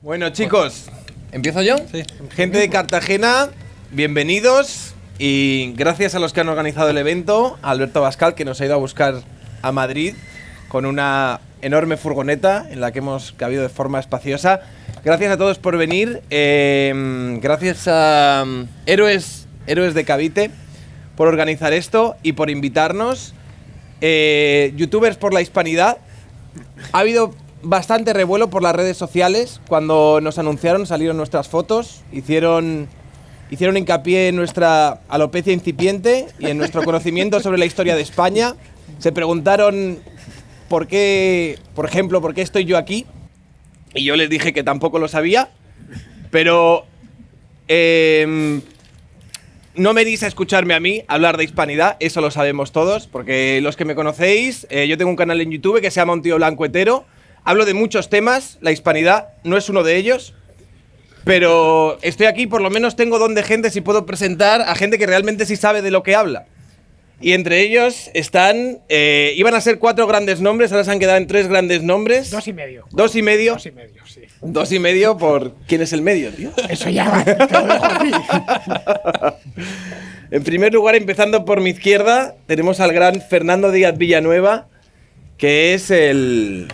Bueno, chicos, ¿empiezo yo? Sí. gente de Cartagena, bienvenidos y gracias a los que han organizado el evento, a Alberto Abascal, que nos ha ido a buscar a Madrid con una enorme furgoneta en la que hemos cabido de forma espaciosa. Gracias a todos por venir, gracias a Héroes de Cavite por organizar esto y por invitarnos. Youtubers por la Hispanidad. Ha habido bastante revuelo por las redes sociales. Cuando nos anunciaron salieron nuestras fotos, hicieron hincapié en nuestra alopecia incipiente y en nuestro conocimiento sobre la historia de España. Se preguntaron por qué, por ejemplo, por qué estoy yo aquí. Y yo les dije que tampoco lo sabía, pero no venís a escucharme a mí hablar de hispanidad, eso lo sabemos todos, porque los que me conocéis, yo tengo un canal en YouTube que se llama Un Tío Blanco Hetero. Hablo de muchos temas, la hispanidad no es uno de ellos, pero estoy aquí, por lo menos tengo don de gente si puedo presentar a gente que realmente sí sabe de lo que habla. Y entre ellos están, iban a ser 4 grandes nombres, ahora se han quedado en 3 grandes nombres. 2 y medio. 2 y medio. 2 y medio, sí. 2 y medio por... ¿Quién es el medio, tío? Eso ya va, te lo dejo a ti. En primer lugar, empezando por mi izquierda, tenemos al gran Fernando Díaz Villanueva, que es el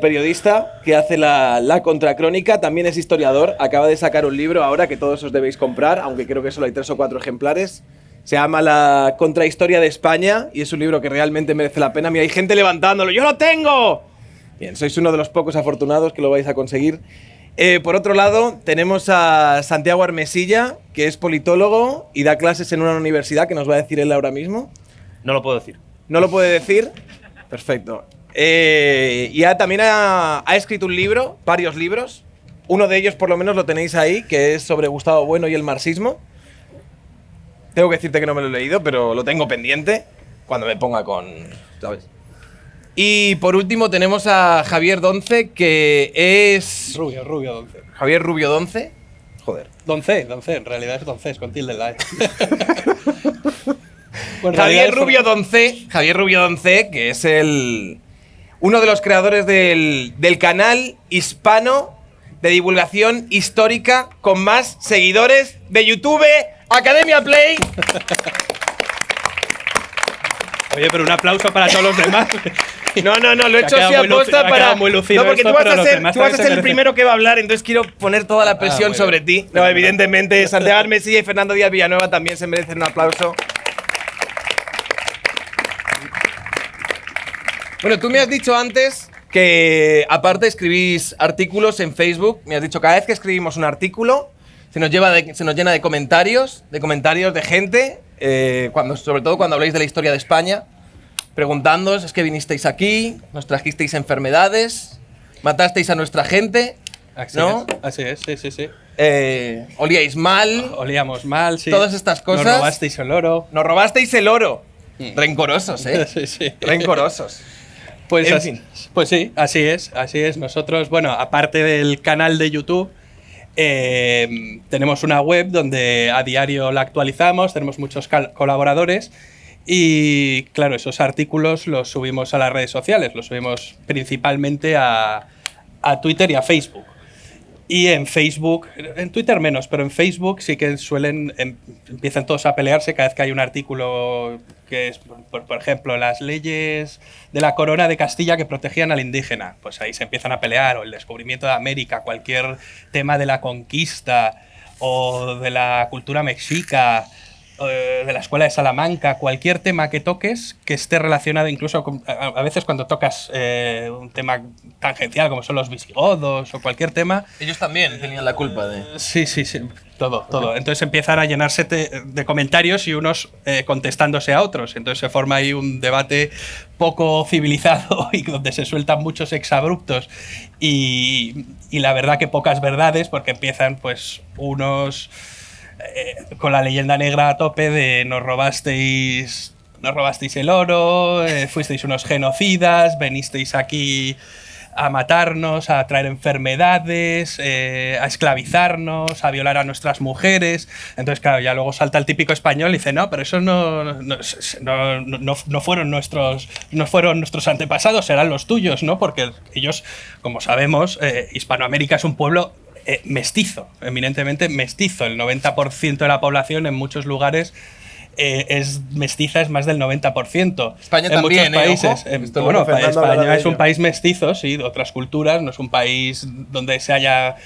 periodista que hace la contracrónica, también es historiador, acaba de sacar un libro ahora que todos os debéis comprar, aunque creo que solo hay 3 o 4 ejemplares. Se llama La Contrahistoria de España y es un libro que realmente merece la pena. Mira, hay gente levantándolo. ¡Yo lo tengo! Bien, sois uno de los pocos afortunados que lo vais a conseguir. Por otro lado, tenemos a Santiago Armesilla, que es politólogo y da clases en una universidad, que nos va a decir él ahora mismo. No lo puedo decir. ¿No lo puede decir? Perfecto. Y también ha escrito un libro, varios libros. Uno de ellos, por lo menos, lo tenéis ahí, que es sobre Gustavo Bueno y el marxismo. Tengo que decirte que no me lo he leído, pero lo tengo pendiente cuando me ponga con... ¿sabes? Y por último tenemos a Javier Donce, que es... Rubio, Donce. Javier Rubio Donce. Joder. Donce, en realidad es Donce, con tilde en la E. Bueno, Javier Rubio Donce, que es uno de los creadores del canal hispano de divulgación histórica con más seguidores de YouTube, Academia Play. Oye, pero un aplauso para todos los demás. No, lo he hecho así aposta para... muy lucido No, porque esto, tú vas pero a los ser, demás tú vas a también ser el se primero que va a hablar, entonces quiero poner toda la presión muy sobre bien. ti. No, evidentemente, Santiago Armesilla y Fernando Díaz Villanueva también se merecen un aplauso. Bueno, tú me has dicho antes que, aparte, escribís artículos en Facebook. Me has dicho, cada vez que escribimos un artículo, se nos llena de comentarios de gente, sobre todo cuando habláis de la historia de España, preguntándoos, es que vinisteis aquí, nos trajisteis enfermedades, matasteis a nuestra gente, ¿no? Así es, sí. Olíais mal, Olíamos mal, sí. todas estas cosas. Nos robasteis el oro. Nos robasteis el oro. Rencorosos, ¿eh? Sí. Rencorosos. Pues, En fin. Pues sí, así es. Nosotros, bueno, aparte del canal de YouTube, tenemos una web donde a diario la actualizamos, tenemos muchos colaboradores y, claro, esos artículos los subimos a las redes sociales, los subimos principalmente a Twitter y a Facebook. Y en Facebook, en Twitter menos, pero en Facebook sí que empiezan todos a pelearse cada vez que hay un artículo que es, por ejemplo, las leyes de la corona de Castilla que protegían al indígena. Pues ahí se empiezan a pelear, o el descubrimiento de América, cualquier tema de la conquista o de la cultura mexica, de la escuela de Salamanca, cualquier tema que toques que esté relacionado incluso con, a veces cuando tocas un tema tangencial como son los visigodos o cualquier tema. Ellos también tenían la culpa de... Sí, todo. Entonces empiezan a llenarse de comentarios y unos contestándose a otros. Entonces se forma ahí un debate poco civilizado y donde se sueltan muchos exabruptos y la verdad que pocas verdades, porque empiezan pues unos... con la leyenda negra a tope de nos robasteis el oro, fuisteis unos genocidas, venisteis aquí a matarnos, a traer enfermedades, a esclavizarnos, a violar a nuestras mujeres. Entonces, claro, ya luego salta el típico español y dice, no, pero esos no fueron nuestros antepasados, serán los tuyos, ¿no? Porque ellos, como sabemos, Hispanoamérica es un pueblo mestizo, eminentemente mestizo. El 90% de la población en muchos lugares es mestiza, es más del 90%. España en también, muchos países. Bueno, España es un país mestizo, sí, de otras culturas, no es un país donde se haya...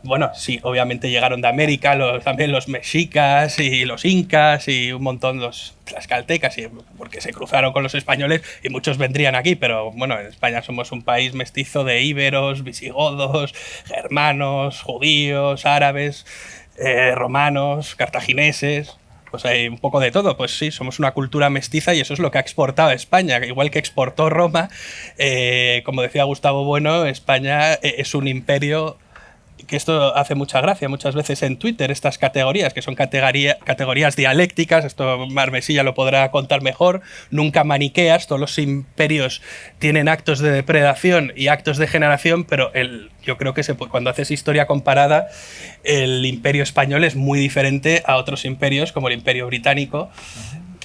Bueno, sí, obviamente llegaron de América también los mexicas y los incas y un montón los tlaxcaltecas, porque se cruzaron con los españoles y muchos vendrían aquí, pero bueno, en España somos un país mestizo de íberos, visigodos, germanos, judíos, árabes, romanos, cartagineses. Pues hay un poco de todo, pues sí, somos una cultura mestiza y eso es lo que ha exportado España, igual que exportó Roma. Como decía Gustavo Bueno, España es un imperio, que esto hace mucha gracia muchas veces en Twitter, estas categorías, que son categorías dialécticas, esto Marmesilla lo podrá contar mejor, nunca maniqueas, todos los imperios tienen actos de depredación y actos de generación, pero yo creo que cuando haces historia comparada, el imperio español es muy diferente a otros imperios, como el imperio británico,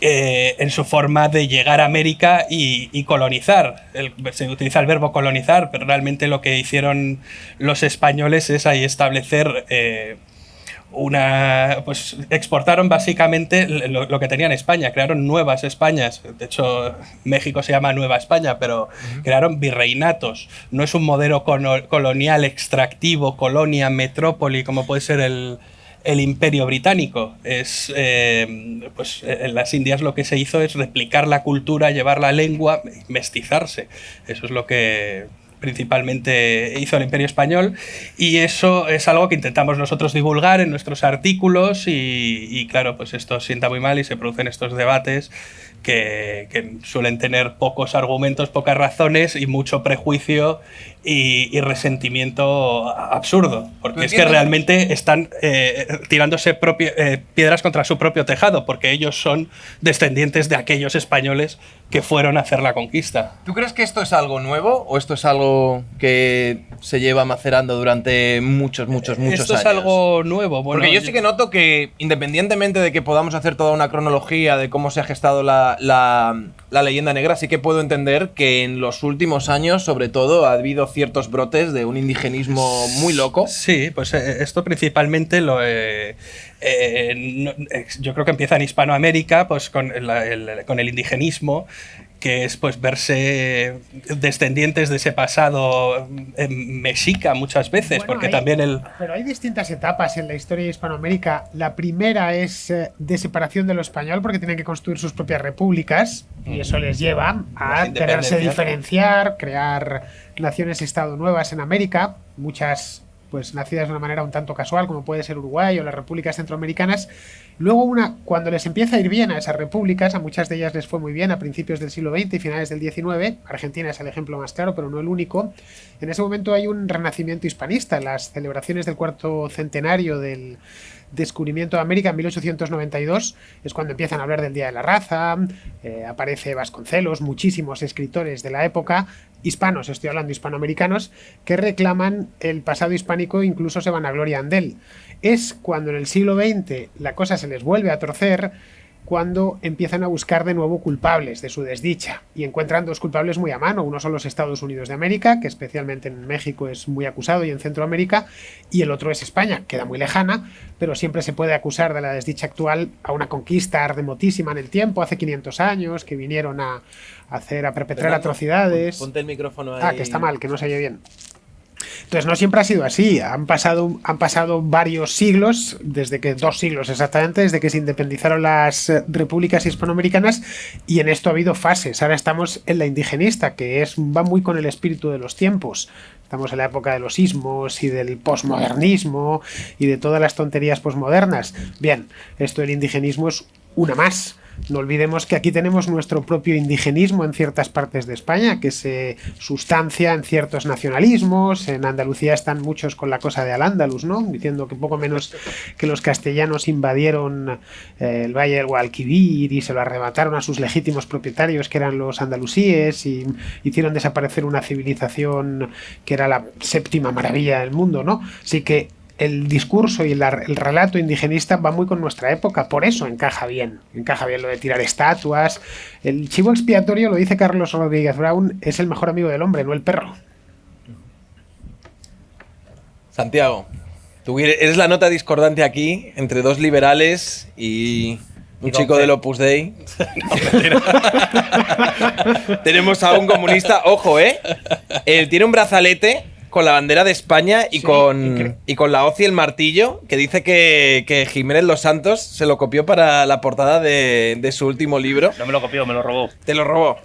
en su forma de llegar a América y colonizar. Se utiliza el verbo colonizar, pero realmente lo que hicieron los españoles es ahí establecer pues exportaron básicamente lo que tenían en España, crearon nuevas Españas. De hecho, México se llama Nueva España, pero crearon virreinatos. No es un modelo colonial extractivo, colonia, metrópoli, como puede ser el Imperio Británico. Pues en las Indias lo que se hizo es replicar la cultura, llevar la lengua, mestizarse. Eso es lo que principalmente hizo el Imperio Español, y eso es algo que intentamos nosotros divulgar en nuestros artículos y claro, pues esto sienta muy mal y se producen estos debates que suelen tener pocos argumentos, pocas razones y mucho prejuicio y resentimiento absurdo, porque es que realmente están tirándose piedras contra su propio tejado, porque ellos son descendientes de aquellos españoles que fueron a hacer la conquista. ¿Tú crees que esto es algo nuevo o esto es algo que se lleva macerando durante muchos años? Esto es algo nuevo. Bueno, porque yo sí que noto que, independientemente de que podamos hacer toda una cronología de cómo se ha gestado la leyenda negra, sí que puedo entender que en los últimos años, sobre todo, ha habido ciertos brotes de un indigenismo muy loco. Sí, pues esto principalmente yo creo que empieza en Hispanoamérica, pues con el indigenismo, que es pues verse descendientes de ese pasado mexica muchas veces, bueno, porque también Pero hay distintas etapas en la historia de Hispanoamérica. La primera es de separación de lo español, porque tienen que construir sus propias repúblicas, y eso les lleva a tenerse diferenciar, crear naciones-estado nuevas en América, muchas pues nacidas de una manera un tanto casual, como puede ser Uruguay o las repúblicas centroamericanas. Luego, cuando les empieza a ir bien a esas repúblicas, a muchas de ellas les fue muy bien a principios del siglo XX y finales del XIX, Argentina es el ejemplo más claro, pero no el único. En ese momento hay un renacimiento hispanista, las celebraciones del cuarto centenario del descubrimiento de América en 1892 es cuando empiezan a hablar del Día de la Raza, aparece Vasconcelos, muchísimos escritores de la época, hispanos, estoy hablando hispanoamericanos, que reclaman el pasado hispánico, incluso se vanaglorian de él. Es cuando en el siglo XX la cosa se les vuelve a torcer, cuando empiezan a buscar de nuevo culpables de su desdicha y encuentran dos culpables muy a mano. Uno son los Estados Unidos de América, que especialmente en México es muy acusado, y en Centroamérica, y el otro es España, queda muy lejana, pero siempre se puede acusar de la desdicha actual a una conquista remotísima en el tiempo, hace 500 años, que vinieron a perpetrar atrocidades. Ponte el micrófono ahí. Ah, que está mal, que no se oye bien. Entonces no siempre ha sido así, han pasado varios siglos, 2 siglos exactamente, desde que se independizaron las repúblicas hispanoamericanas, y en esto ha habido fases. Ahora estamos en la indigenista, que va muy con el espíritu de los tiempos. Estamos en la época de los ismos y del posmodernismo y de todas las tonterías posmodernas. Bien, esto del indigenismo es una más. No olvidemos que aquí tenemos nuestro propio indigenismo en ciertas partes de España, que se sustancia en ciertos nacionalismos. En Andalucía están muchos con la cosa de Al-Ándalus, ¿no? Diciendo que poco menos que los castellanos invadieron el Valle del Guadalquivir y se lo arrebataron a sus legítimos propietarios, que eran los andalusíes, y hicieron desaparecer una civilización que era la séptima maravilla del mundo, ¿no? Así que el discurso y el relato indigenista va muy con nuestra época, por eso encaja bien lo de tirar estatuas. El chivo expiatorio, lo dice Carlos Rodríguez Brown, es el mejor amigo del hombre, no el perro. Santiago, tú eres la nota discordante aquí entre dos liberales y un chico del Opus Dei. Tenemos a un comunista, ojo, él tiene un brazalete con la bandera de España y, sí, con la hoz y el martillo, que dice que Jiménez Los Santos se lo copió para la portada de su último libro. No me lo copió, me lo robó. Te lo robó.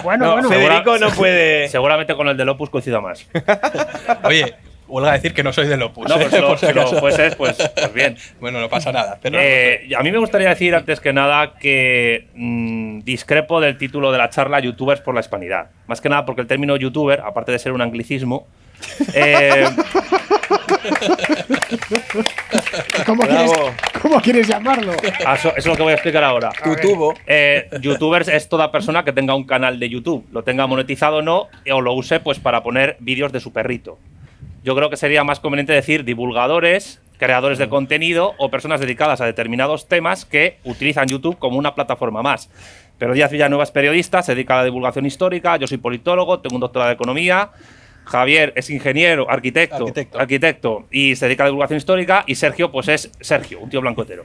Bueno. Federico no puede... Seguramente con el del Opus coincida más. Oye, huelga a decir que no soy del Opus. No, pues si lo fueses, pues bien. Bueno, no pasa nada. Pero a mí me gustaría decir, antes que nada, que discrepo del título de la charla Youtubers por la Hispanidad. Más que nada porque el término youtuber, aparte de ser un anglicismo… ¿Cómo quieres llamarlo? Eso es lo que voy a explicar ahora. Youtubers es toda persona que tenga un canal de YouTube, lo tenga monetizado o no, o lo use pues para poner vídeos de su perrito. Yo creo que sería más conveniente decir divulgadores, creadores de contenido o personas dedicadas a determinados temas que utilizan YouTube como una plataforma más. Pero Díaz Villanueva es periodista, se dedica a la divulgación histórica, yo soy politólogo, tengo un doctorado de economía, Javier es ingeniero, arquitecto y se dedica a la divulgación histórica, y Sergio pues es Sergio, un tío blancotero.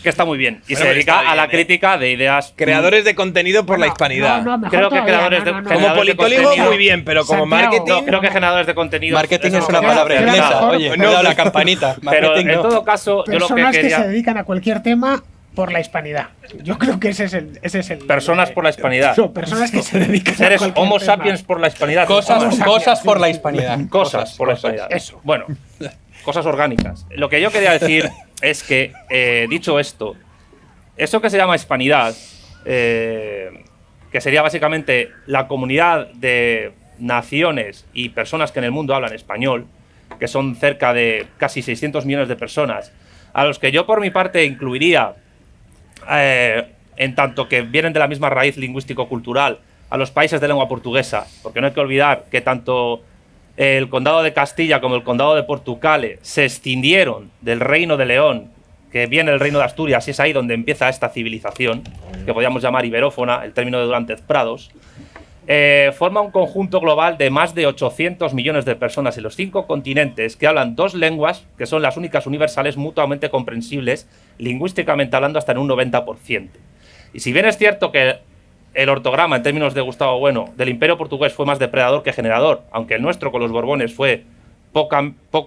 Que está muy bien. Y se dedica a la crítica de ideas. Creadores de contenido por la hispanidad. Creo que creadores de contenido. Como politólogo, muy bien, pero como marketing. No, creo que generadores de contenido. Marketing es una palabra inglesa. Oye, no la campanita. Pero en todo caso, yo lo que personas quería. Que se dedican a cualquier tema por la hispanidad. Yo creo que ese es el personas por la hispanidad. No, personas que se dedican Seres a Homo tema. sapiens por la hispanidad. Cosas por la hispanidad. Cosas por la hispanidad. Eso. Bueno, cosas orgánicas. Lo que yo quería decir es que, dicho esto, eso que se llama hispanidad, que sería básicamente la comunidad de naciones y personas que en el mundo hablan español, que son cerca de casi 600 millones de personas, a los que yo por mi parte incluiría, en tanto que vienen de la misma raíz lingüístico-cultural, a los países de lengua portuguesa, porque no hay que olvidar que tanto el Condado de Castilla como el Condado de Portucale se escindieron del Reino de León, que viene el Reino de Asturias, y es ahí donde empieza esta civilización, que podríamos llamar iberófona, el término de Durantez Prados. Forma un conjunto global de más de 800 millones de personas en los 5 continentes que hablan 2 lenguas que son las únicas universales mutuamente comprensibles, lingüísticamente hablando hasta en un 90%. Y si bien es cierto que el ortograma, en términos de Gustavo Bueno, del Imperio Portugués fue más depredador que generador, aunque el nuestro con los Borbones fue poco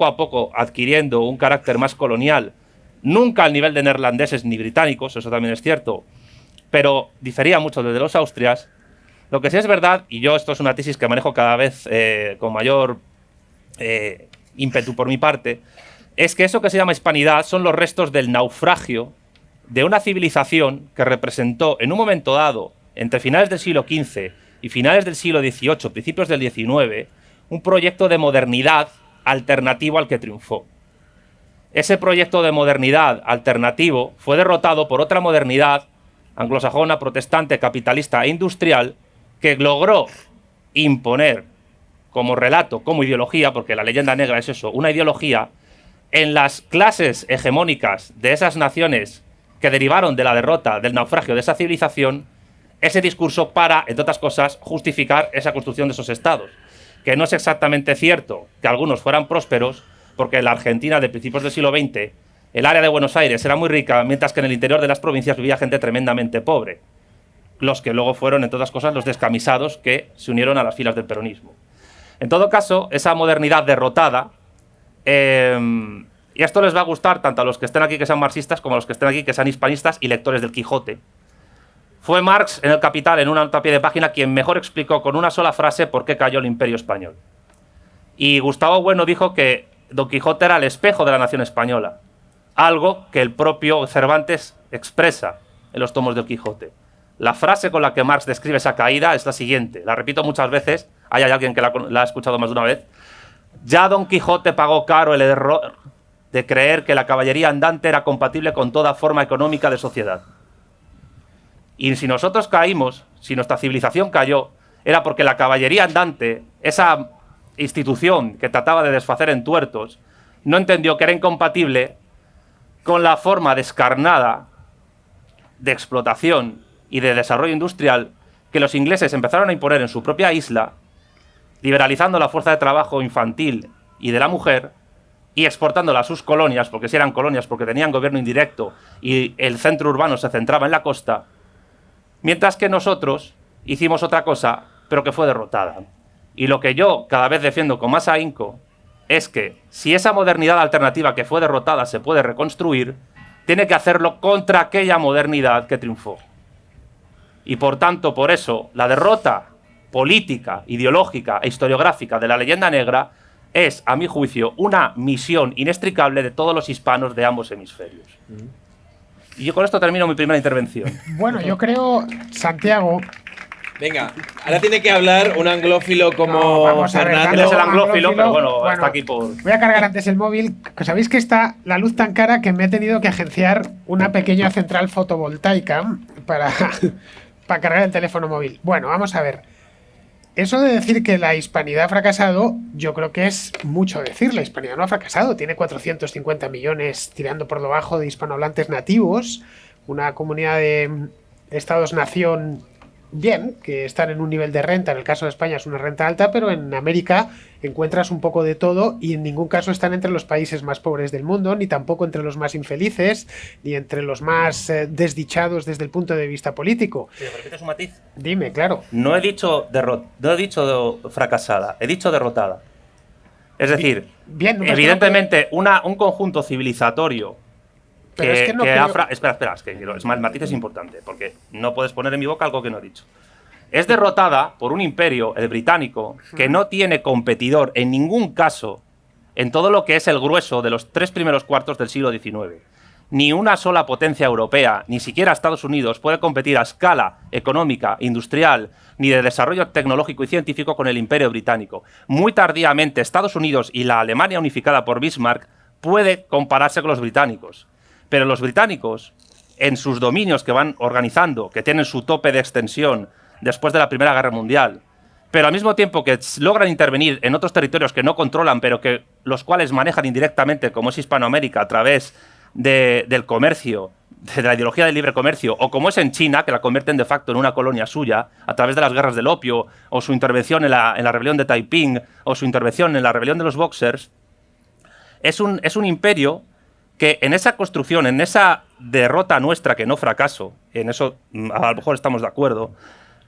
a poco adquiriendo un carácter más colonial, nunca al nivel de neerlandeses ni británicos, eso también es cierto, pero difería mucho desde los austrias. Lo que sí es verdad, y yo esto es una tesis que manejo cada vez con mayor ímpetu por mi parte, es que eso que se llama hispanidad son los restos del naufragio de una civilización que representó en un momento dado, entre finales del siglo XV y finales del siglo XVIII, principios del XIX, un proyecto de modernidad alternativo al que triunfó. Ese proyecto de modernidad alternativo fue derrotado por otra modernidad anglosajona, protestante, capitalista e industrial, que logró imponer como relato, como ideología, porque la leyenda negra es eso, una ideología, en las clases hegemónicas de esas naciones que derivaron de la derrota, del naufragio de esa civilización, ese discurso para, entre otras cosas, justificar esa construcción de esos estados. Que no es exactamente cierto que algunos fueran prósperos, porque en la Argentina de principios del siglo XX, el área de Buenos Aires era muy rica, mientras que en el interior de las provincias vivía gente tremendamente pobre. Los que luego fueron, entre otras cosas, los descamisados que se unieron a las filas del peronismo. En todo caso, esa modernidad derrotada, y esto les va a gustar tanto a los que estén aquí que sean marxistas como a los que estén aquí que sean hispanistas y lectores del Quijote. Fue Marx en El Capital, en una nota a pie de página, quien mejor explicó con una sola frase por qué cayó el Imperio Español. Y Gustavo Bueno dijo que Don Quijote era el espejo de la nación española. algo que el propio Cervantes expresa en los tomos del Quijote. La frase con la que Marx describe esa caída es la siguiente, la repito muchas veces, hay alguien que la ha escuchado más de una vez. Ya Don Quijote pagó caro el error de creer que la caballería andante era compatible con toda forma económica de sociedad. Y si nosotros caímos, si nuestra civilización cayó, era porque la caballería andante, esa institución que trataba de desfacer en tuertos, no entendió que era incompatible con la forma descarnada de explotación y de desarrollo industrial que los ingleses empezaron a imponer en su propia isla, liberalizando la fuerza de trabajo infantil y de la mujer y exportándola a sus colonias, porque si eran colonias, porque tenían gobierno indirecto y el centro urbano se centraba en la costa, mientras que nosotros hicimos otra cosa, pero que fue derrotada. Y lo que yo cada vez defiendo con más ahínco es que si esa modernidad alternativa que fue derrotada se puede reconstruir, tiene que hacerlo contra aquella modernidad que triunfó. Y por tanto, por eso, la derrota política, ideológica e historiográfica de la leyenda negra es, a mi juicio, una misión inextricable de todos los hispanos de ambos hemisferios. Y yo con esto termino mi primera intervención. Bueno, yo creo, Santiago... Venga, ahora tiene que hablar un anglófilo como No, vamos a ver, Fernando. Él es el anglófilo, pero bueno, Bueno, está aquí por... Voy a cargar antes el móvil. Sabéis que está la luz tan cara que me he tenido que agenciar una pequeña central fotovoltaica para cargar el teléfono móvil. Bueno, vamos a ver. Eso de decir que la hispanidad ha fracasado, yo creo que es mucho decir. La hispanidad no ha fracasado. Tiene 450 millones tirando por debajo de hispanohablantes nativos. Una comunidad de estados-nación bien, que están en un nivel de renta. En el caso de España es una renta alta, pero en América encuentras un poco de todo y en ningún caso están entre los países más pobres del mundo, ni tampoco entre los más infelices, ni entre los más desdichados desde el punto de vista político. ¿Me repites un matiz? Dime, claro. No he dicho fracasada, he dicho derrotada. Es decir, Bien, evidentemente un conjunto civilizatorio Pero es que no Espera, es que el matiz es importante, porque no puedes poner en mi boca algo que no he dicho. Es derrotada por un imperio, el británico, que no tiene competidor en ningún caso en todo lo que es el grueso de los 3 primeros cuartos del siglo XIX. Ni una sola potencia europea, ni siquiera Estados Unidos, puede competir a escala económica, industrial, ni de desarrollo tecnológico y científico con el imperio británico. Muy tardíamente, Estados Unidos y la Alemania unificada por Bismarck puede compararse con los británicos. Pero los británicos, en sus dominios que van organizando, que tienen su tope de extensión después de la Primera Guerra Mundial, pero al mismo tiempo que logran intervenir en otros territorios que no controlan, pero que los cuales manejan indirectamente, como es Hispanoamérica, a través del comercio, de la ideología del libre comercio, o como es en China, que la convierten de facto en una colonia suya, a través de las guerras del opio, o su intervención en la rebelión de Taiping, o su intervención en la rebelión de los Boxers, es un imperio que en esa construcción, en esa derrota nuestra, que no fracaso, en eso a lo mejor estamos de acuerdo,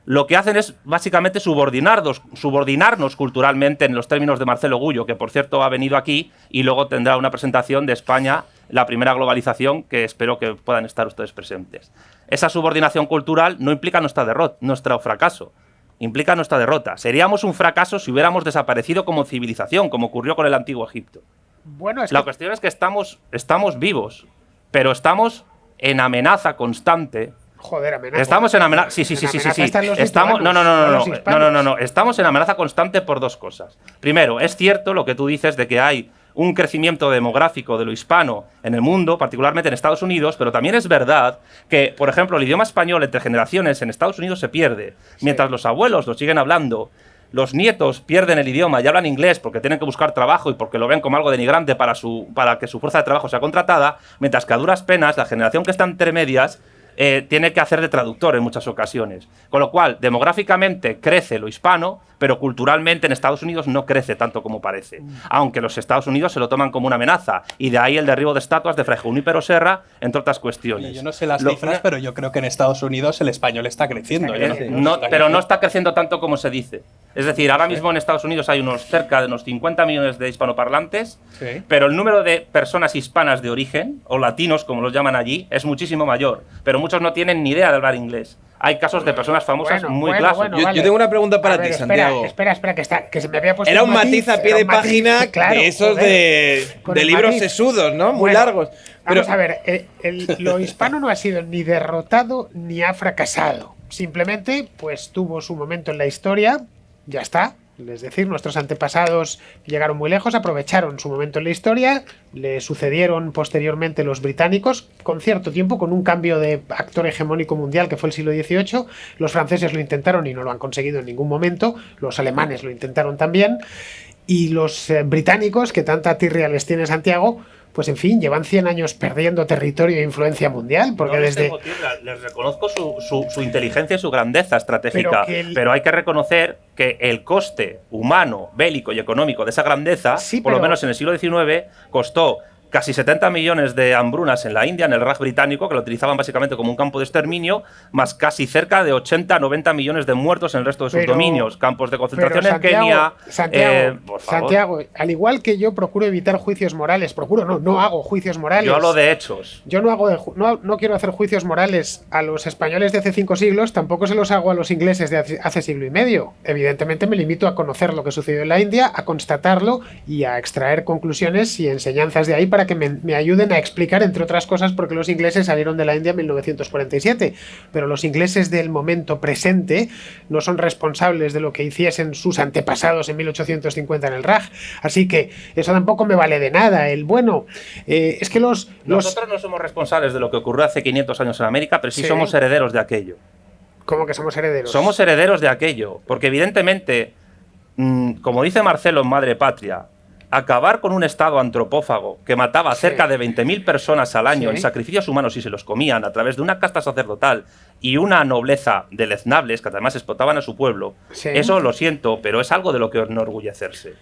lo que hacen es básicamente subordinarnos culturalmente en los términos de Marcelo Gullo, que por cierto ha venido aquí y luego tendrá una presentación de España, la primera globalización, que espero que puedan estar ustedes presentes. Esa subordinación cultural no implica nuestro fracaso, implica nuestra derrota. Seríamos un fracaso si hubiéramos desaparecido como civilización, como ocurrió con el Antiguo Egipto. Bueno, La cuestión es que estamos vivos, pero estamos en amenaza constante. Joder, amenaza. Estamos en amenaza. Sí. Estamos. No. Estamos en amenaza constante por dos cosas. Primero, es cierto lo que tú dices de que hay un crecimiento demográfico de lo hispano en el mundo, particularmente en Estados Unidos, pero también es verdad que, por ejemplo, el idioma español entre generaciones en Estados Unidos se pierde, mientras los abuelos lo siguen hablando. Los nietos pierden el idioma y hablan inglés porque tienen que buscar trabajo y porque lo ven como algo denigrante para que su fuerza de trabajo sea contratada, mientras que a duras penas la generación que está entre medias tiene que hacer de traductor en muchas ocasiones. Con lo cual, demográficamente crece lo hispano, pero culturalmente en Estados Unidos no crece tanto como parece. Aunque los Estados Unidos se lo toman como una amenaza. Y de ahí el derribo de estatuas de Fray Junípero Serra, entre otras cuestiones. Yo no sé las cifras, pero yo creo que en Estados Unidos el español está creciendo. Pero no está creciendo tanto como se dice. Es decir, ahora mismo en Estados Unidos hay cerca de unos 50 millones de hispanoparlantes, pero el número de personas hispanas de origen, o latinos como los llaman allí, es muchísimo mayor. Pero muchos no tienen ni idea de hablar inglés. Hay casos de personas famosas muy clásicas. Yo tengo una pregunta para ti, Santiago. Espera, que se me había puesto. Era un matiz a pie de página, claro, de esos de libros sesudos, ¿no? Muy largos. Vamos a ver, lo hispano no ha sido ni derrotado ni ha fracasado. Simplemente, pues tuvo su momento en la historia, ya está. Es decir, nuestros antepasados llegaron muy lejos, aprovecharon su momento en la historia, le sucedieron posteriormente los británicos, con cierto tiempo, con un cambio de actor hegemónico mundial que fue el siglo XVIII. Los franceses lo intentaron y no lo han conseguido en ningún momento, los alemanes lo intentaron también, y los británicos, que tanta tirria les tiene Santiago, pues en fin, llevan 100 años perdiendo territorio e influencia mundial, porque no desde... les reconozco su inteligencia y su grandeza estratégica, pero hay que reconocer que el coste humano, bélico y económico de esa grandeza, por lo menos en el siglo XIX, costó casi 70 millones de hambrunas en la India, en el Raj británico, que lo utilizaban básicamente como un campo de exterminio, más casi cerca de 80-90 millones de muertos en el resto de sus dominios, campos de concentración en Kenia. Santiago, al igual que yo procuro evitar juicios morales, no hago juicios morales. Yo hablo de hechos. Yo no quiero hacer juicios morales a los españoles de hace 5 siglos, tampoco se los hago a los ingleses de hace siglo y medio. Evidentemente me limito a conocer lo que sucedió en la India, a constatarlo y a extraer conclusiones y enseñanzas de ahí para que me ayuden a explicar, entre otras cosas, por qué los ingleses salieron de la India en 1947. Pero los ingleses del momento presente no son responsables de lo que hiciesen sus antepasados en 1850 en el Raj. Así que eso tampoco me vale de nada. Es que nosotros no somos responsables de lo que ocurrió hace 500 años en América, pero sí somos herederos de aquello. ¿Cómo que somos herederos? Somos herederos de aquello, porque evidentemente, como dice Marcelo en Madre Patria, acabar con un estado antropófago que mataba cerca de 20.000 personas al año en sacrificios humanos y se los comían a través de una casta sacerdotal y una nobleza deleznables que además explotaban a su pueblo, eso lo siento, pero es algo de lo que enorgullecerse.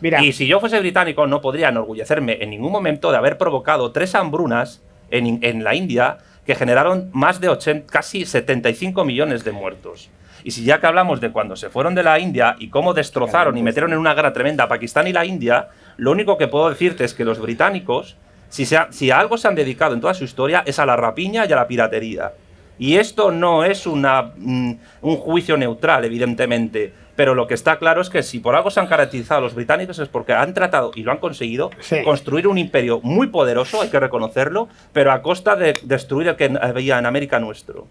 Mira. Y si yo fuese británico no podría enorgullecerme en ningún momento de haber provocado 3 hambrunas en la India que generaron más de casi 75 millones de muertos. Y si ya que hablamos de cuando se fueron de la India y cómo destrozaron y metieron en una guerra tremenda a Pakistán y la India, lo único que puedo decirte es que los británicos, si a algo se han dedicado en toda su historia, es a la rapiña y a la piratería. Y esto no es un juicio neutral, evidentemente, pero lo que está claro es que si por algo se han caracterizado los británicos es porque han tratado, y lo han conseguido, construir un imperio muy poderoso, hay que reconocerlo, pero a costa de destruir el que había en América nuestro.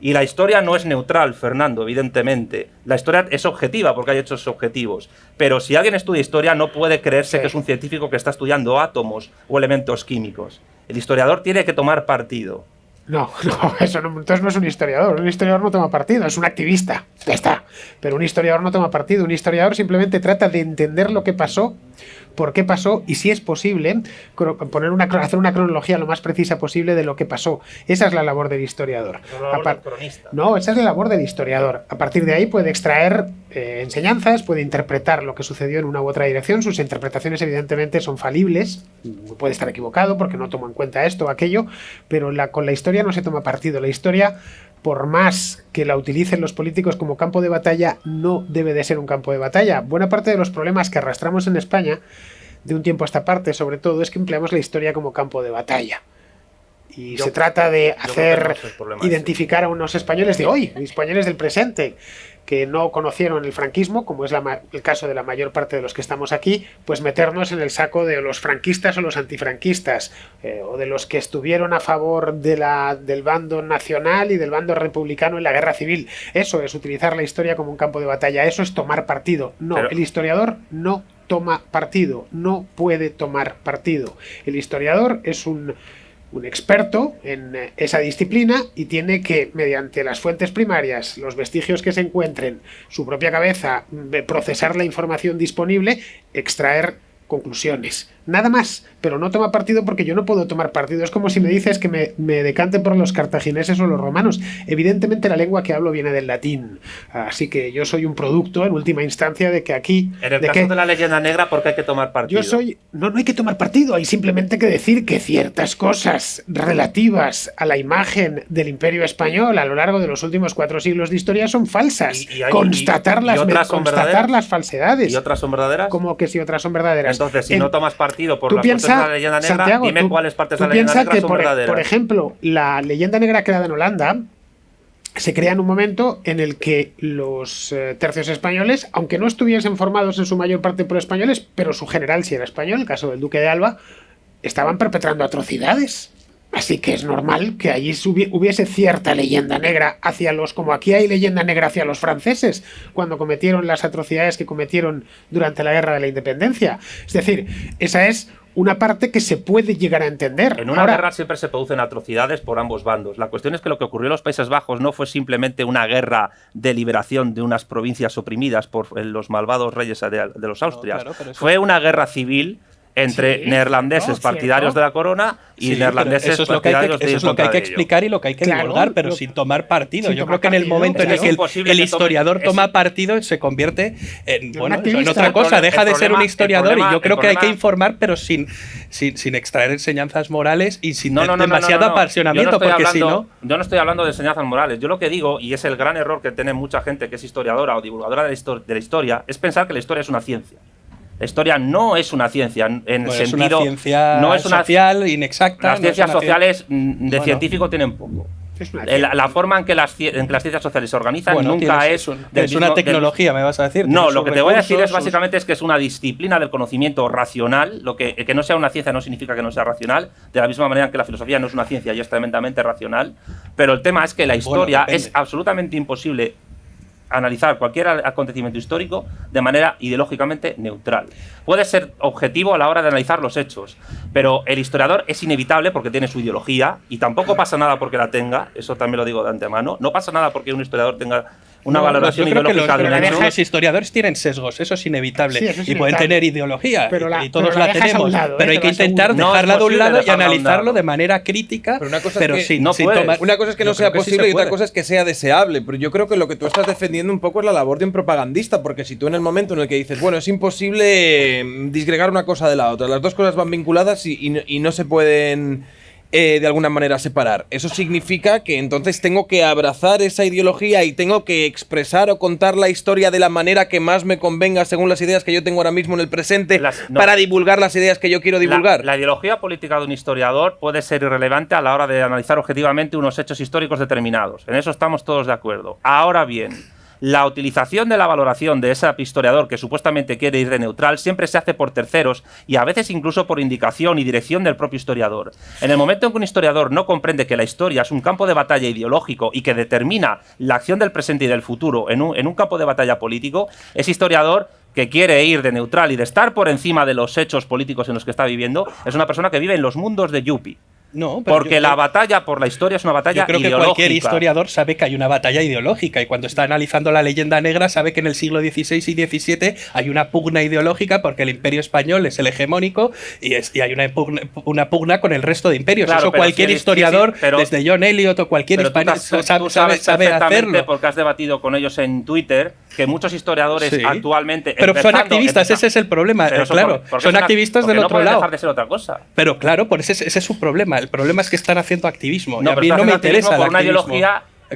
Y la historia no es neutral, Fernando, evidentemente. La historia es objetiva porque hay hechos objetivos. Pero si alguien estudia historia no puede creerse que es un científico que está estudiando átomos o elementos químicos. El historiador tiene que tomar partido. No, eso no, entonces no es un historiador. Un historiador no toma partido, es un activista. Ya está. Pero un historiador no toma partido. Un historiador simplemente trata de entender lo que pasó, por qué pasó y, si es posible, hacer una cronología lo más precisa posible de lo que pasó. Esa es la labor del historiador. No, esa es la labor del historiador. A partir de ahí puede extraer enseñanzas, puede interpretar lo que sucedió en una u otra dirección. Sus interpretaciones, evidentemente, son falibles. Puede estar equivocado porque no toma en cuenta esto o aquello, pero con la historia no se toma partido. La historia, por más que la utilicen los políticos como campo de batalla, no debe de ser un campo de batalla. Buena parte de los problemas que arrastramos en España, de un tiempo a esta parte, sobre todo, es que empleamos la historia como campo de batalla. Y se trata de identificar a unos españoles de hoy, españoles del presente, que no conocieron el franquismo, como es el caso de la mayor parte de los que estamos aquí, pues meternos en el saco de los franquistas o los antifranquistas, o de los que estuvieron a favor del bando nacional y del bando republicano en la guerra civil. Eso es utilizar la historia como un campo de batalla, eso es tomar partido. No, el historiador no toma partido, no puede tomar partido. El historiador es un experto en esa disciplina y tiene que, mediante las fuentes primarias, los vestigios que se encuentren, su propia cabeza, procesar la información disponible, extraer conclusiones. Nada más, pero no toma partido porque yo no puedo tomar partido. Es como si me dices que me decante por los cartagineses o los romanos. Evidentemente la lengua que hablo viene del latín, así que yo soy un producto en última instancia de que aquí... En el caso de la leyenda negra, ¿por qué hay que tomar partido? No hay que tomar partido, hay simplemente que decir que ciertas cosas relativas a la imagen del Imperio Español a lo largo de los últimos 4 siglos de historia son falsas. Constatar las falsedades. ¿Y otras son verdaderas? ¿Cómo que si otras son verdaderas? Entonces, si no tomas partido por las partes de la leyenda negra, Santiago, dime cuáles partes de la leyenda negra son verdaderas. Por ejemplo, la leyenda negra creada en Holanda se crea en un momento en el que los tercios españoles, aunque no estuviesen formados en su mayor parte por españoles, pero su general sí era español, el caso del duque de Alba, estaban perpetrando atrocidades. Así que es normal que allí hubiese cierta leyenda negra hacia los, como aquí hay leyenda negra hacia los franceses, cuando cometieron las atrocidades que cometieron durante la Guerra de la Independencia. Es decir, esa es una parte que se puede llegar a entender. En una guerra siempre se producen atrocidades por ambos bandos. La cuestión es que lo que ocurrió en los Países Bajos no fue simplemente una guerra de liberación de unas provincias oprimidas por los malvados reyes de los Austrias. No, claro, fue una guerra civil entre neerlandeses partidarios de la corona y neerlandeses partidarios de Eso es lo que hay que explicar y lo que hay que divulgar, pero sin tomar partido. Yo creo que en el momento en el que el historiador toma partido se convierte en otra cosa, deja de ser un historiador, y yo creo que hay que informar, pero sin extraer enseñanzas morales y sin demasiado apasionamiento, porque si no... Yo no estoy hablando de enseñanzas morales. Yo lo que digo, y es el gran error que tiene mucha gente que es historiadora o divulgadora de la historia, es pensar que la historia es una ciencia. La historia no es una ciencia en el sentido. Es una ciencia no es una social, inexacta. Las ciencias sociales de científico tienen poco. La forma en que las ciencias sociales se organizan nunca es una tecnología, me vas a decir. No, lo que te voy a decir es básicamente es que es una disciplina del conocimiento racional. Que no sea una ciencia no significa que no sea racional, de la misma manera que la filosofía no es una ciencia y es tremendamente racional. Pero el tema es que la historia es absolutamente imposible analizar cualquier acontecimiento histórico de manera ideológicamente neutral. Puede ser objetivo a la hora de analizar los hechos, pero el historiador es inevitable porque tiene su ideología, y tampoco pasa nada porque la tenga, eso también lo digo de antemano. No pasa nada porque un historiador tenga una valoración ideológica de un hecho. Los historiadores tienen sesgos, eso es inevitable, y pueden tener ideología, y todos la tenemos, pero hay que intentar dejarla de un lado y analizarlo de manera crítica, pero sin tomar... Una cosa es que no sea posible y otra cosa es que sea deseable, pero yo creo que lo que tú estás defendiendo un poco es la labor de un propagandista, porque si tú en el momento en el que dices, bueno, es imposible disgregar una cosa de la otra, las dos cosas van vinculadas y no se pueden de alguna manera separar. Eso significa que entonces tengo que abrazar esa ideología y tengo que expresar o contar la historia de la manera que más me convenga según las ideas que yo tengo ahora mismo en el presente para divulgar las ideas que yo quiero divulgar. La ideología política de un historiador puede ser irrelevante a la hora de analizar objetivamente unos hechos históricos determinados. En eso estamos todos de acuerdo. Ahora bien, la utilización de la valoración de ese historiador que supuestamente quiere ir de neutral siempre se hace por terceros y a veces incluso por indicación y dirección del propio historiador. En el momento en que un historiador no comprende que la historia es un campo de batalla ideológico y que determina la acción del presente y del futuro en un campo de batalla político, ese historiador que quiere ir de neutral y de estar por encima de los hechos políticos en los que está viviendo es una persona que vive en los mundos de Yuppie. No, porque la batalla por la historia es una batalla ideológica. Yo creo que cualquier historiador sabe que hay una batalla ideológica, y cuando está analizando la leyenda negra sabe que en el siglo XVI y XVII hay una pugna ideológica porque el imperio español es el hegemónico y hay una pugna con el resto de imperios. Claro, eso cualquier historiador, desde John Eliot o cualquier español, sabe hacerlo. Porque has debatido con ellos en Twitter que muchos historiadores actualmente... Pero son activistas, ese es el problema. Claro, son activistas del otro lado. No dejar de ser otra cosa. Pero claro, ese es su problema. El problema es que están haciendo activismo. Y a mí no me interesa el activismo.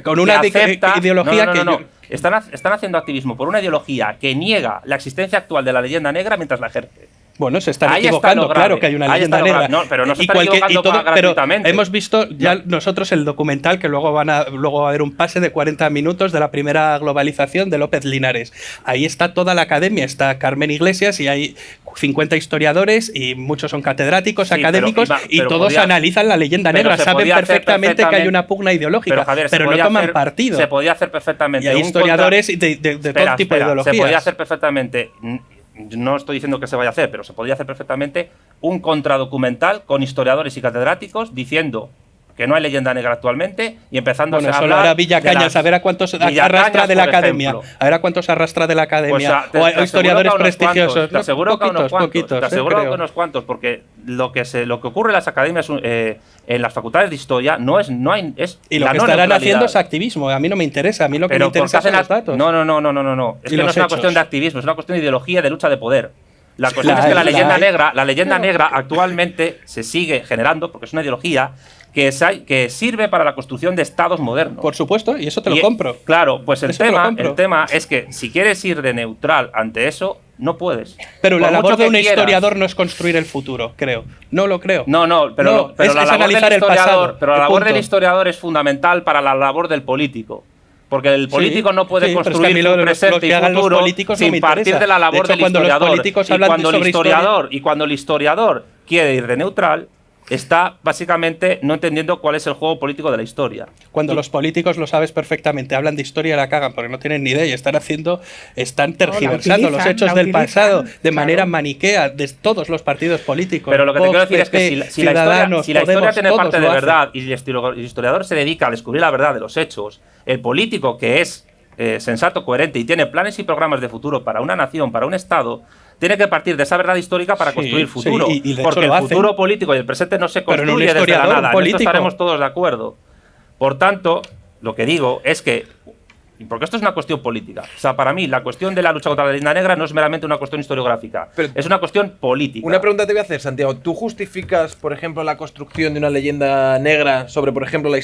Con una ideología que... Están haciendo activismo por una ideología que niega la existencia actual de la leyenda negra mientras la ejerce. Bueno, se están equivocando, claro que hay una leyenda negra. No, pero no se están equivocando gratuitamente. Pero hemos visto ya nosotros el documental, que luego va a haber un pase de 40 minutos de la primera globalización de López Linares. Ahí está toda la academia, está Carmen Iglesias y hay 50 historiadores y muchos son catedráticos, académicos, y todos analizan la leyenda negra, saben perfectamente que hay una pugna ideológica, pero no toman partido. Se podía hacer perfectamente. Y hay historiadores de todo tipo de ideologías. Se podía hacer perfectamente... No estoy diciendo que se vaya a hacer, pero se podría hacer perfectamente un contradocumental con historiadores y catedráticos diciendo que no hay leyenda negra actualmente y empezando a hablar... Bueno, ahora Villacañas, a ver a cuántos arrastra de la academia. A ver a cuántos arrastra de la academia. Pues o historiadores prestigiosos. Te aseguro que unos cuantos, porque lo que ocurre en las academias, en las facultades de historia, no hay... Y lo que estarán haciendo es activismo. A mí no me interesa. A mí lo que me interesa son los datos. No. Es que no es una cuestión de activismo, es una cuestión de ideología, de lucha de poder. La cuestión es que la leyenda negra actualmente se sigue generando, porque es una ideología que sirve para la construcción de estados modernos. Por supuesto, y eso te lo compro. Claro, pues el tema es que si quieres ir de neutral ante eso, no puedes. Pero la labor de un historiador no es construir el futuro, creo. No lo creo. Pero la labor del historiador es fundamental para la labor del político. Porque el político no puede construir su presente y futuro sin partir de la labor del historiador. Y cuando el historiador quiere ir de neutral, está básicamente no entendiendo cuál es el juego político de la historia. Cuando los políticos, lo sabes perfectamente, hablan de historia y la cagan porque no tienen ni idea y están tergiversando los hechos del pasado de manera maniquea de todos los partidos políticos. Pero lo que te quiero decir es que si la historia tiene parte de verdad y el historiador se dedica a descubrir la verdad de los hechos, el político que es sensato, coherente y tiene planes y programas de futuro para una nación, para un Estado, tiene que partir de esa verdad histórica para construir futuro. Y porque el futuro político y el presente no se construye desde la nada. En esto estaremos todos de acuerdo. Por tanto, lo que digo es que, porque esto es una cuestión política, o sea, para mí la cuestión de la lucha contra la leyenda negra no es meramente una cuestión historiográfica, es una cuestión política. Una pregunta te voy a hacer, Santiago. ¿Tú justificas, por ejemplo, la construcción de una leyenda negra sobre, por ejemplo, la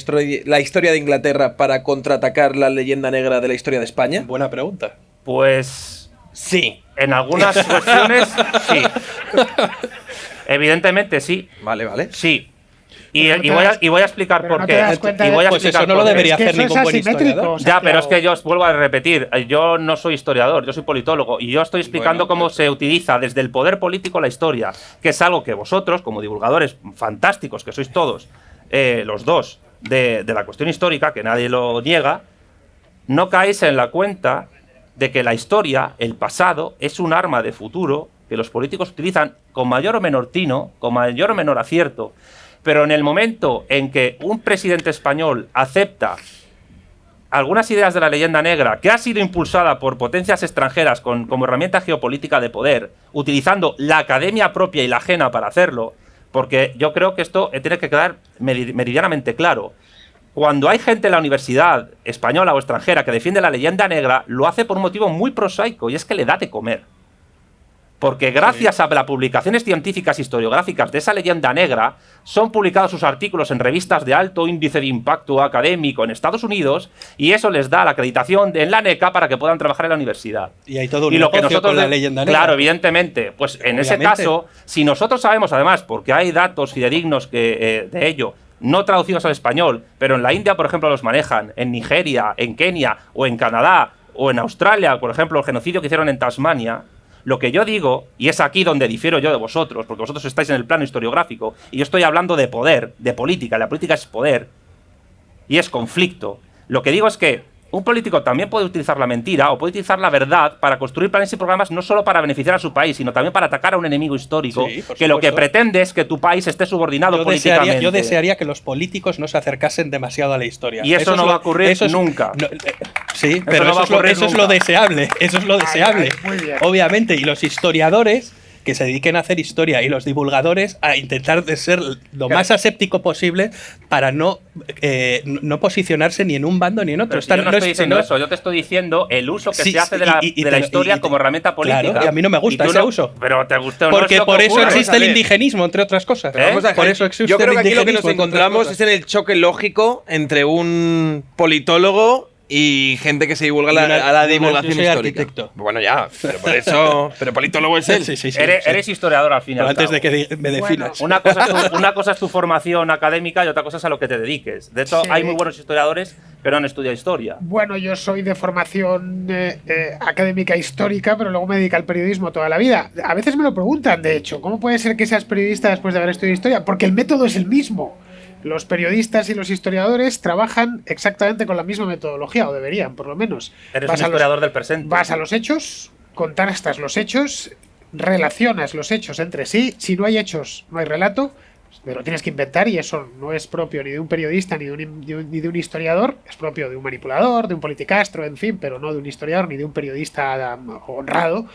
historia de Inglaterra para contraatacar la leyenda negra de la historia de España? Buena pregunta. Pues sí. En algunas cuestiones, sí. Evidentemente, sí. Vale. Sí. Y voy a explicar por qué. Pues eso no lo debería hacer ningún buen historiador. Ya, pero es que yo os vuelvo a repetir. Yo no soy historiador, yo soy politólogo. Y yo estoy explicando cómo se utiliza desde el poder político la historia. Que es algo que vosotros, como divulgadores fantásticos que sois todos, los dos, de la cuestión histórica, que nadie lo niega, no caéis en la cuenta de que la historia, el pasado, es un arma de futuro que los políticos utilizan con mayor o menor tino, con mayor o menor acierto, pero en el momento en que un presidente español acepta algunas ideas de la leyenda negra, que ha sido impulsada por potencias extranjeras como herramienta geopolítica de poder, utilizando la academia propia y la ajena para hacerlo, porque yo creo que esto tiene que quedar meridianamente claro. Cuando hay gente en la universidad española o extranjera que defiende la leyenda negra, lo hace por un motivo muy prosaico, y es que le da de comer. Porque gracias a las publicaciones científicas historiográficas de esa leyenda negra, son publicados sus artículos en revistas de alto índice de impacto académico en Estados Unidos, y eso les da la acreditación en la NECA para que puedan trabajar en la universidad. Y hay todo un negocio con la leyenda negra. Claro, evidentemente. Pues en ese caso, si nosotros sabemos, además, porque hay datos fidedignos de ello, no traducidos al español, pero en la India, por ejemplo, los manejan, en Nigeria, en Kenia, o en Canadá, o en Australia, por ejemplo, el genocidio que hicieron en Tasmania. Lo que yo digo, y es aquí donde difiero yo de vosotros, porque vosotros estáis en el plano historiográfico, y yo estoy hablando de poder, de política, la política es poder, y es conflicto. Lo que digo es que un político también puede utilizar la mentira o puede utilizar la verdad para construir planes y programas no solo para beneficiar a su país, sino también para atacar a un enemigo histórico, que lo que pretende es que tu país esté subordinado políticamente. Yo desearía que los políticos no se acercasen demasiado a la historia. Y eso no va a ocurrir nunca. Sí, pero eso es lo deseable. Eso es lo deseable. Obviamente, y los historiadores que se dediquen a hacer historia y los divulgadores a intentar de ser lo más aséptico posible para no posicionarse ni en un bando ni en otro. Yo no estoy diciendo eso, yo te estoy diciendo el uso que se hace de la historia como herramienta política. Claro, y a mí no me gusta ese uso. Pero te guste o no. Porque por eso existe el indigenismo, entre otras cosas. Por eso existe yo creo que aquí lo que nos indigenismo, encontramos es en el choque lógico entre un politólogo y gente que se divulga a la divulgación histórica. Arquitecto. Bueno, ya, pero por eso. Pero politólogo es él. Sí. Eres historiador al final. Antes de que me definas. Una cosa es tu formación académica y otra cosa es a lo que te dediques. De hecho, hay muy buenos historiadores que no han estudiado historia. Bueno, yo soy de formación académica histórica, pero luego me dedico al periodismo toda la vida. A veces me lo preguntan, de hecho, ¿cómo puede ser que seas periodista después de haber estudiado historia? Porque el método es el mismo. Los periodistas y los historiadores trabajan exactamente con la misma metodología, o deberían, por lo menos. Eres un historiador del presente. Vas a los hechos, contrastas los hechos, relacionas los hechos entre sí. Si no hay hechos, no hay relato, pero tienes que inventar, y eso no es propio ni de un periodista ni de un historiador. Es propio de un manipulador, de un politicastro, en fin, pero no de un historiador ni de un periodista honrado.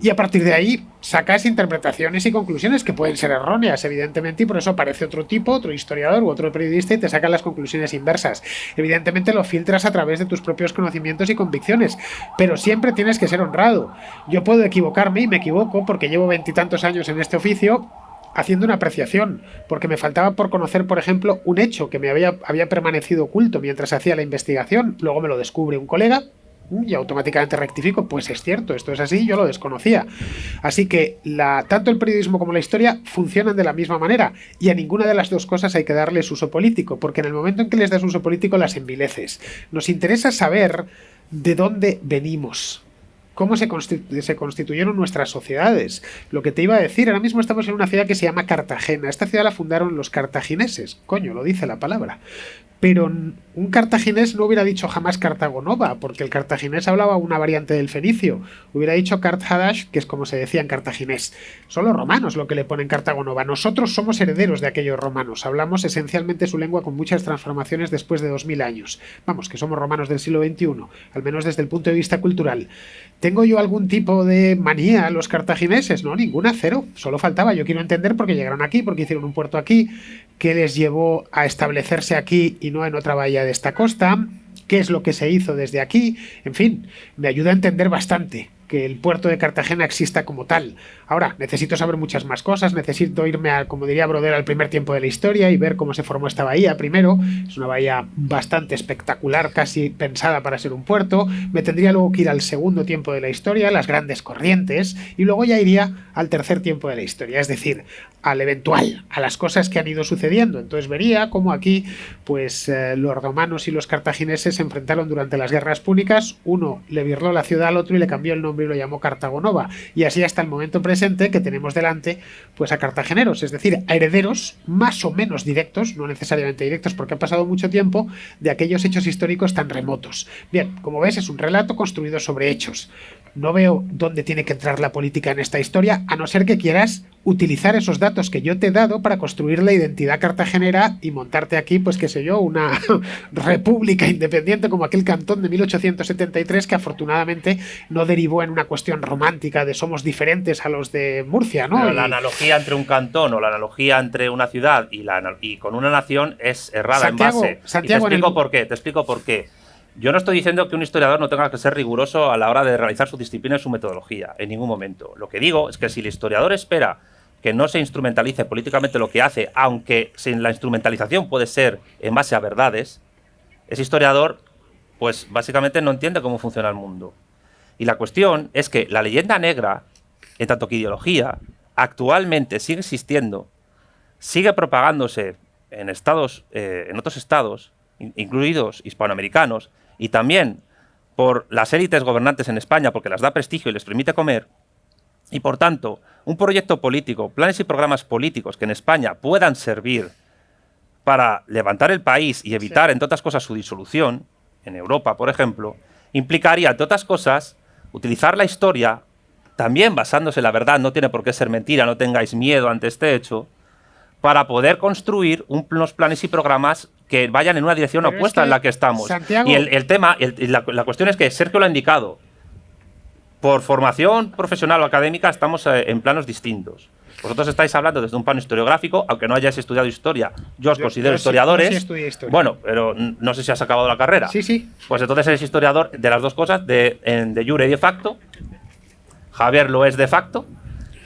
Y a partir de ahí sacas interpretaciones y conclusiones que pueden ser erróneas, evidentemente, y por eso aparece otro tipo, otro historiador u otro periodista y te sacan las conclusiones inversas. Evidentemente lo filtras a través de tus propios conocimientos y convicciones, pero siempre tienes que ser honrado. Yo puedo equivocarme y me equivoco porque llevo 20 y tantos años en este oficio haciendo una apreciación, porque me faltaba por conocer, por ejemplo, un hecho que me había permanecido oculto mientras hacía la investigación. Luego me lo descubre un colega y automáticamente rectifico, pues es cierto, esto es así, yo lo desconocía. Así que tanto el periodismo como la historia funcionan de la misma manera, y a ninguna de las dos cosas hay que darles uso político, porque en el momento en que les das uso político las envileces. Nos interesa saber de dónde venimos. cómo se constituyeron nuestras sociedades. Lo que te iba a decir, ahora mismo estamos en una ciudad que se llama Cartagena. Esta ciudad la fundaron los cartagineses, coño, lo dice la palabra. Pero un cartaginés no hubiera dicho jamás Cartago Nova, porque el cartaginés hablaba una variante del fenicio. Hubiera dicho Cart Hadash, que es como se decía en cartaginés. Son los romanos lo que le ponen Cartago Nova. Nosotros somos herederos de aquellos romanos. Hablamos esencialmente su lengua con muchas transformaciones después de 2000 años. Vamos, que somos romanos del siglo XXI, al menos desde el punto de vista cultural. ¿Tengo yo algún tipo de manía a los cartagineses? No, ninguna, cero. Solo faltaba. Yo quiero entender por qué llegaron aquí, por qué hicieron un puerto aquí, qué les llevó a establecerse aquí y no en otra bahía de esta costa, qué es lo que se hizo desde aquí. En fin, me ayuda a entender bastante que el puerto de Cartagena exista como tal. Ahora, necesito saber muchas más cosas, necesito irme, como diría Brodel, al primer tiempo de la historia y ver cómo se formó esta bahía primero. Es una bahía bastante espectacular, casi pensada para ser un puerto. Me tendría luego que ir al segundo tiempo de la historia, las grandes corrientes, y luego ya iría al tercer tiempo de la historia, es decir, al eventual, a las cosas que han ido sucediendo. Entonces vería cómo aquí, pues, los romanos y los cartagineses se enfrentaron durante las guerras púnicas. Uno le birló la ciudad al otro y le cambió el nombre y lo llamó Cartago Nova, y así hasta el momento presente, que tenemos delante pues a cartageneros, es decir, a herederos más o menos directos, no necesariamente directos porque ha pasado mucho tiempo, de aquellos hechos históricos tan remotos. Bien, como ves, es un relato construido sobre hechos. No veo dónde tiene que entrar la política en esta historia, a no ser que quieras utilizar esos datos que yo te he dado para construir la identidad cartagenera y montarte aquí, pues qué sé yo, una república independiente como aquel cantón de 1873 que afortunadamente no derivó en una cuestión romántica de somos diferentes a los de Murcia, ¿no? Pero la analogía entre un cantón o la analogía entre una ciudad y con una nación es errada Santiago, en base. Santiago, y te explico por qué. Yo no estoy diciendo que un historiador no tenga que ser riguroso a la hora de realizar su disciplina y su metodología, en ningún momento. Lo que digo es que si el historiador espera que no se instrumentalice políticamente lo que hace, aunque sin la instrumentalización puede ser en base a verdades, ese historiador, pues básicamente no entiende cómo funciona el mundo. Y la cuestión es que la leyenda negra, en tanto que ideología, actualmente sigue existiendo, sigue propagándose en otros estados, incluidos hispanoamericanos, y también por las élites gobernantes en España, porque las da prestigio y les permite comer, y por tanto, un proyecto político, planes y programas políticos que en España puedan servir para levantar el país y evitar, entre otras cosas, su disolución, en Europa, por ejemplo, implicaría, entre otras cosas, utilizar la historia, también basándose en la verdad, no tiene por qué ser mentira, no tengáis miedo ante este hecho, para poder construir unos planes y programas que vayan en una dirección opuesta en la que estamos. Santiago... Y la cuestión es que Sergio lo ha indicado. Por formación profesional o académica estamos en planos distintos. Vosotros estáis hablando desde un plano historiográfico, aunque no hayáis estudiado historia. Yo os considero historiadores. Sí estudié historia. Bueno, pero no sé si has acabado la carrera. Sí, sí. Pues entonces eres historiador de las dos cosas, de jure y de facto. Javier lo es de facto.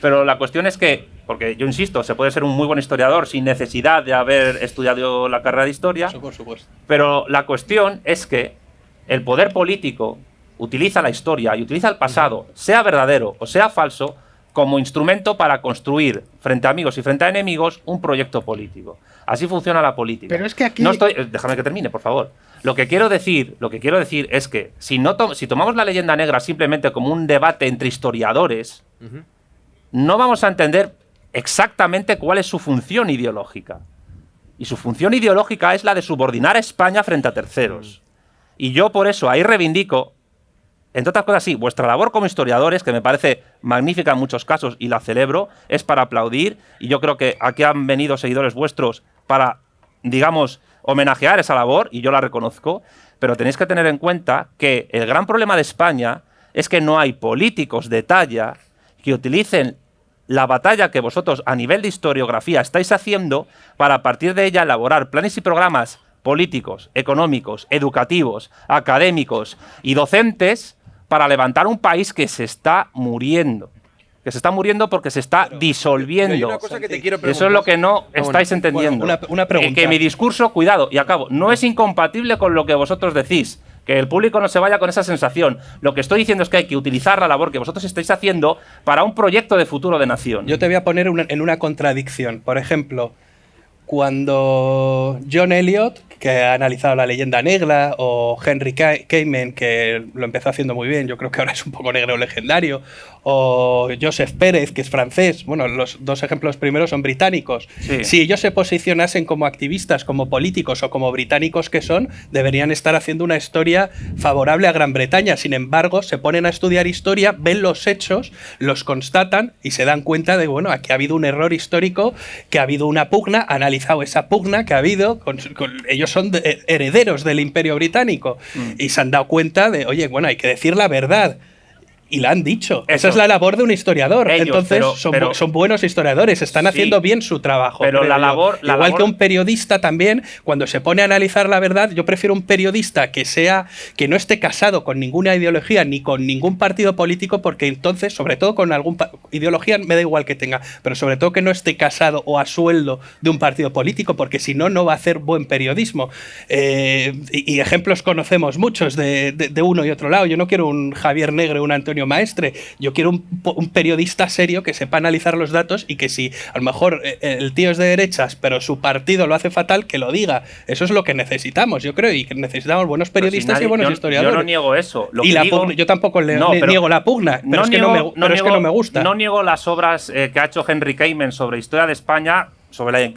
Pero la cuestión es que, porque yo insisto, se puede ser un muy buen historiador sin necesidad de haber estudiado la carrera de historia. Eso por supuesto. Pero la cuestión es que el poder político utiliza la historia y utiliza el pasado, sea verdadero o sea falso, como instrumento para construir, frente a amigos y frente a enemigos, un proyecto político. Así funciona la política. Pero es que aquí... Déjame que termine, por favor. Lo que quiero decir es que si tomamos la leyenda negra simplemente como un debate entre historiadores, no vamos a entender exactamente cuál es su función ideológica. Y su función ideológica es la de subordinar a España frente a terceros. Y yo por eso ahí reivindico, entre otras cosas, sí, vuestra labor como historiadores, que me parece magnífica en muchos casos y la celebro, es para aplaudir. Y yo creo que aquí han venido seguidores vuestros para, digamos, homenajear esa labor, y yo la reconozco. Pero tenéis que tener en cuenta que el gran problema de España es que no hay políticos de talla que utilicen la batalla que vosotros a nivel de historiografía estáis haciendo para a partir de ella elaborar planes y programas políticos, económicos, educativos, académicos y docentes para levantar un país que se está muriendo. Que se está muriendo porque se está disolviendo. Hay una cosa que te quiero preguntar. Eso es lo que no estáis entendiendo. Bueno, una pregunta. Que mi discurso, cuidado, y acabo, no es incompatible con lo que vosotros decís. Que el público no se vaya con esa sensación. Lo que estoy diciendo es que hay que utilizar la labor que vosotros estáis haciendo para un proyecto de futuro de nación. Yo te voy a poner en una contradicción. Por ejemplo, cuando John Eliot, que ha analizado la leyenda negra, o Henry Kamen, que lo empezó haciendo muy bien, yo creo que ahora es un poco negro legendario, o Joseph Pérez, que es francés, bueno, los dos ejemplos primeros son británicos. Sí. Si ellos se posicionasen como activistas, como políticos o como británicos que son, deberían estar haciendo una historia favorable a Gran Bretaña. Sin embargo, se ponen a estudiar historia, ven los hechos, los constatan y se dan cuenta de, bueno, aquí ha habido un error histórico, que ha habido una pugna, ha analizado esa pugna que ha habido, ellos son herederos del Imperio Británico y se han dado cuenta de, oye, bueno, hay que decir la verdad. Y la han dicho. Eso. Esa es la labor de un historiador. Ellos, entonces, son buenos historiadores, están haciendo bien su trabajo. Pero la labor. Igual que un periodista también, cuando se pone a analizar la verdad, yo prefiero un periodista que no esté casado con ninguna ideología ni con ningún partido político, porque entonces, sobre todo con alguna ideología, me da igual que tenga, pero sobre todo que no esté casado o a sueldo de un partido político, porque si no, no va a hacer buen periodismo. Y ejemplos conocemos muchos de uno y otro lado. Yo no quiero un Javier Negre, un Antonio Maestre. Yo quiero un periodista serio que sepa analizar los datos y que si a lo mejor el tío es de derechas, pero su partido lo hace fatal, que lo diga. Eso es lo que necesitamos, yo creo, y que necesitamos buenos periodistas y buenos historiadores. Yo no niego eso. Yo tampoco niego la pugna, pero es que no me gusta. No niego las obras que ha hecho Henry Kamen sobre historia de España,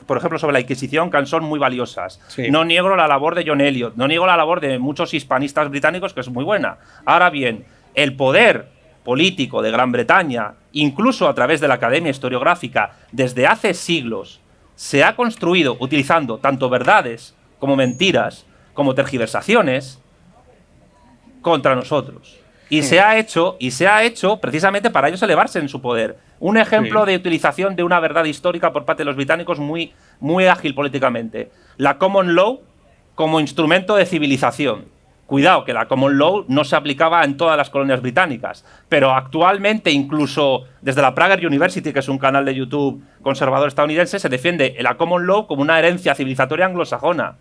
por ejemplo, sobre la Inquisición, que son muy valiosas. Sí. No niego la labor de John Eliot, no niego la labor de muchos hispanistas británicos, que es muy buena. Ahora bien, el poder político de Gran Bretaña, incluso a través de la Academia Historiográfica, desde hace siglos, se ha construido utilizando tanto verdades como mentiras, como tergiversaciones, contra nosotros. Y se ha hecho precisamente para ellos elevarse en su poder. Un ejemplo de utilización de una verdad histórica por parte de los británicos muy, muy ágil políticamente. La Common Law como instrumento de civilización. Cuidado, que la Common Law no se aplicaba en todas las colonias británicas, pero actualmente incluso desde la Prager University, que es un canal de YouTube conservador estadounidense, se defiende la Common Law como una herencia civilizatoria anglosajona.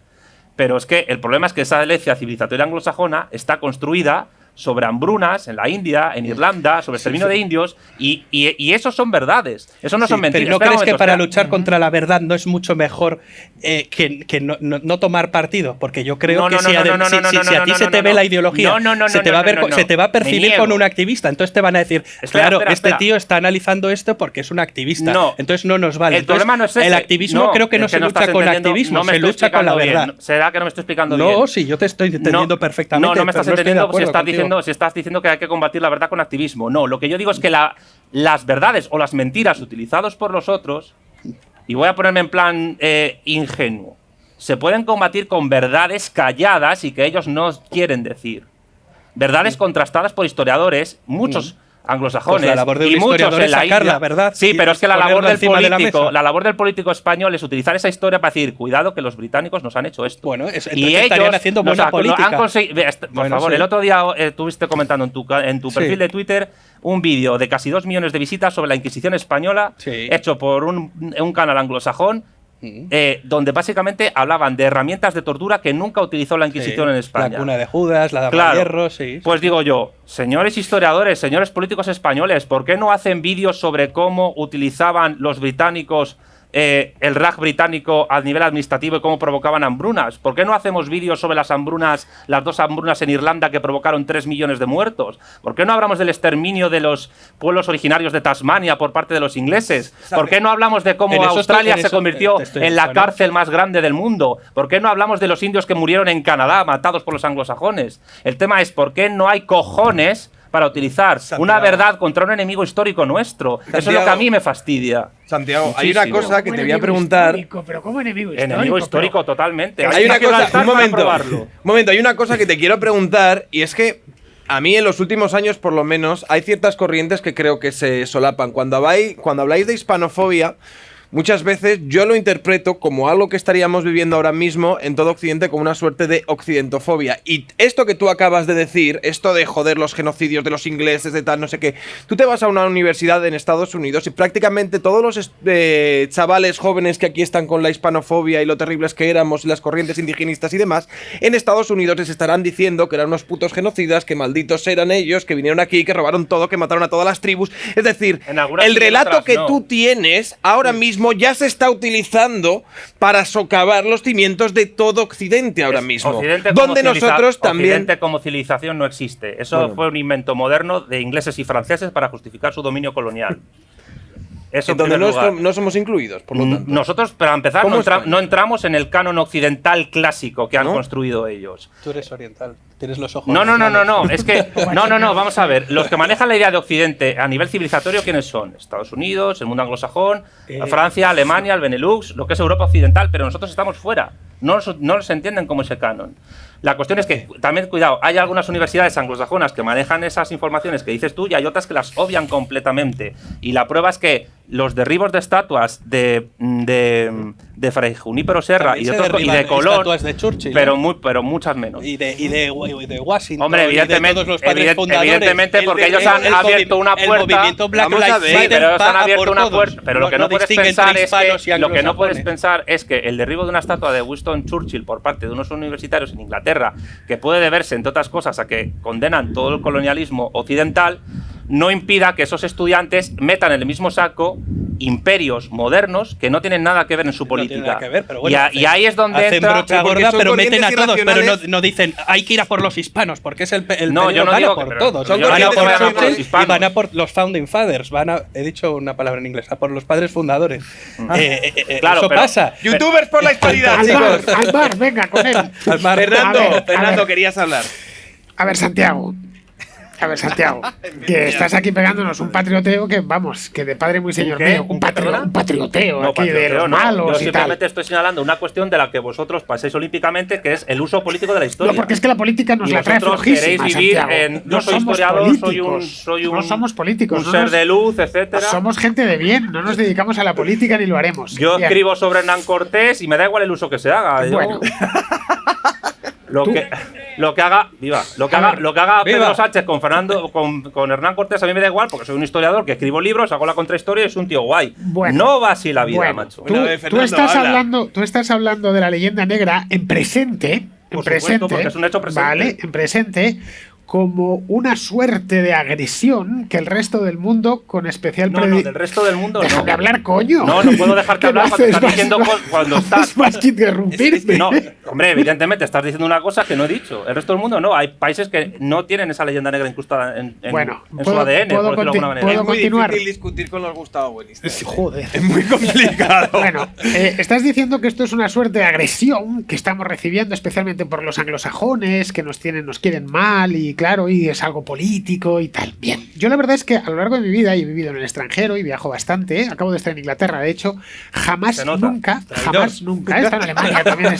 Pero es que el problema es que esa herencia civilizatoria anglosajona está construida sobre hambrunas en la India, en Irlanda, sobre el exterminio de indios, y eso son verdades, eso no son mentiras. ¿Pero no crees que para luchar contra la verdad no es mucho mejor que no tomar partido? Porque yo creo que si a ti se te ve la ideología, se te va a percibir con un activista, entonces te van a decir, claro, este tío está analizando esto porque es un activista, entonces no nos vale. El problema no es ese. El activismo creo que no se lucha con activismo, se lucha con la verdad. ¿Será que no me estoy explicando bien? No, sí, yo te estoy entendiendo perfectamente. No me estás entendiendo si estás diciendo que hay que combatir la verdad con activismo. No, lo que yo digo es que las verdades o las mentiras utilizadas por los otros, y voy a ponerme en plan ingenuo, se pueden combatir con verdades calladas y que ellos no quieren decir. Verdades contrastadas por historiadores, muchos anglosajones, pues la labor de un y muchos historiador en la es sacar India. la verdad. Sí, pero es que la labor del político español es utilizar esa historia para decir, cuidado que los británicos nos han hecho esto. Bueno, y ellos estarían haciendo buena política. Por favor, el otro día estuviste comentando en tu perfil de Twitter un vídeo de casi 2 millones de visitas sobre la Inquisición española, hecho por un canal anglosajón, donde básicamente hablaban de herramientas de tortura que nunca utilizó la Inquisición en España. La cuna de Judas, la dama de hierro, Pues digo yo, señores historiadores, señores políticos españoles, ¿por qué no hacen vídeos sobre cómo utilizaban los británicos el Raj británico a nivel administrativo y cómo provocaban hambrunas? ¿Por qué no hacemos vídeos sobre las hambrunas, las 2 hambrunas en Irlanda que provocaron 3 millones de muertos? ¿Por qué no hablamos del exterminio de los pueblos originarios de Tasmania por parte de los ingleses? ¿Por qué no hablamos de cómo Australia se convirtió en la cárcel más grande del mundo? ¿Por qué no hablamos de los indios que murieron en Canadá matados por los anglosajones? El tema es ¿por qué no hay cojones para utilizar una verdad contra un enemigo histórico nuestro? Santiago, eso es lo que a mí me fastidia. Santiago, hay una cosa que te voy a preguntar. Pero ¿cómo enemigo histórico? Enemigo histórico, totalmente. Hay una cosa, un momento, hay una cosa que te quiero preguntar, y es que a mí en los últimos años, por lo menos, hay ciertas corrientes que creo que se solapan. Cuando habláis de hispanofobia, muchas veces yo lo interpreto como algo que estaríamos viviendo ahora mismo en todo Occidente, como una suerte de occidentofobia. Y esto que tú acabas de decir, esto de joder los genocidios de los ingleses, de tal, no sé qué, tú te vas a una universidad en Estados Unidos y prácticamente todos los chavales jóvenes que aquí están con la hispanofobia y lo terribles que éramos, las corrientes indigenistas y demás, en Estados Unidos les estarán diciendo que eran unos putos genocidas, que malditos eran ellos, que vinieron aquí, que robaron todo, que mataron a todas las tribus. Es decir, el relato que tú tienes ahora mismo colonialismo ya se está utilizando para socavar los cimientos de todo Occidente ahora mismo. Occidente donde nosotros también... Occidente como civilización no existe. Eso fue un invento moderno de ingleses y franceses para justificar su dominio colonial. Eso en donde no somos incluidos, por lo tanto. Nosotros, para empezar, no entramos en el canon occidental clásico que han construido ellos. Tú eres oriental, tienes los ojos. No, es que. No, vamos a ver. Los que manejan la idea de Occidente a nivel civilizatorio, ¿quiénes son? Estados Unidos, el mundo anglosajón, Francia, Alemania, el Benelux, lo que es Europa Occidental, pero nosotros estamos fuera. No los entienden como ese canon. La cuestión es que, también, cuidado, hay algunas universidades anglosajonas que manejan esas informaciones que dices tú y hay otras que las obvian completamente. Y la prueba es que los derribos de estatuas de Fray Junípero Serra y de Colón, estatuas de Churchill, pero muchas menos. Y de Washington. Hombre, evidentemente porque ellos han abierto una puerta. El movimiento Black Lives Matter, pero ellos han abierto una puerta. Pero lo que no puedes pensar es que el derribo de una estatua de Winston Churchill por parte de unos universitarios en Inglaterra, que puede deberse, entre otras cosas, a que condenan todo el colonialismo occidental, no impida que esos estudiantes metan en el mismo saco imperios modernos que no tienen nada que ver en su política. No tienen nada que ver, pero bueno, y ahí es donde hacen entra, brocha gorda, pero meten a todos, pero no dicen hay que ir a por los hispanos, porque es el no, yo no van digo a por que, todos. Van a por Churchill y van a por los founding fathers, he dicho una palabra en inglés, a por los padres fundadores. Claro, eso pasa. Youtubers por la hispanidad, chicos. Al mar, venga, con él. Fernando, querías hablar. A ver, Santiago, que estás aquí pegándonos un patrioteo que, vamos, que de padre muy señor mío, un patrioteo no, aquí de los malos yo simplemente estoy señalando una cuestión de la que vosotros paséis olímpicamente, que es el uso político de la historia. No, porque es que la política nos la trae flojísima, Santiago. No soy historiador, no somos políticos, un ser de luz, etcétera. Somos gente de bien, no nos dedicamos a la política ni lo haremos. Yo escribo sobre Hernán Cortés y me da igual el uso que se haga. Bueno. Lo que haga Pedro Sánchez con Hernán Cortés a mí me da igual, porque soy un historiador que escribo libros, hago la contrahistoria y es un tío guay. Bueno, no va así la vida, macho. Tú estás hablando de la leyenda negra en presente. Porque es un hecho presente. Vale, en presente, como una suerte de agresión que el resto del mundo, con especial del resto del mundo Déjame hablar, coño. No puedo dejarte hablar cuando estás diciendo cuando estás. Más que interrumpirme. No, hombre, evidentemente estás diciendo una cosa que no he dicho. El resto del mundo no. Hay países que no tienen esa leyenda negra incrustada en su ADN, por decirlo de alguna manera. Es muy difícil discutir con los Gustavo buenistas. Joder. Es muy complicado. Bueno, estás diciendo que esto es una suerte de agresión que estamos recibiendo, especialmente por los anglosajones, que nos quieren mal y claro, y es algo político y tal. Bien, yo la verdad es que a lo largo de mi vida he vivido en el extranjero y viajo bastante, acabo de estar en Inglaterra, de hecho, jamás nunca, he estado en Alemania también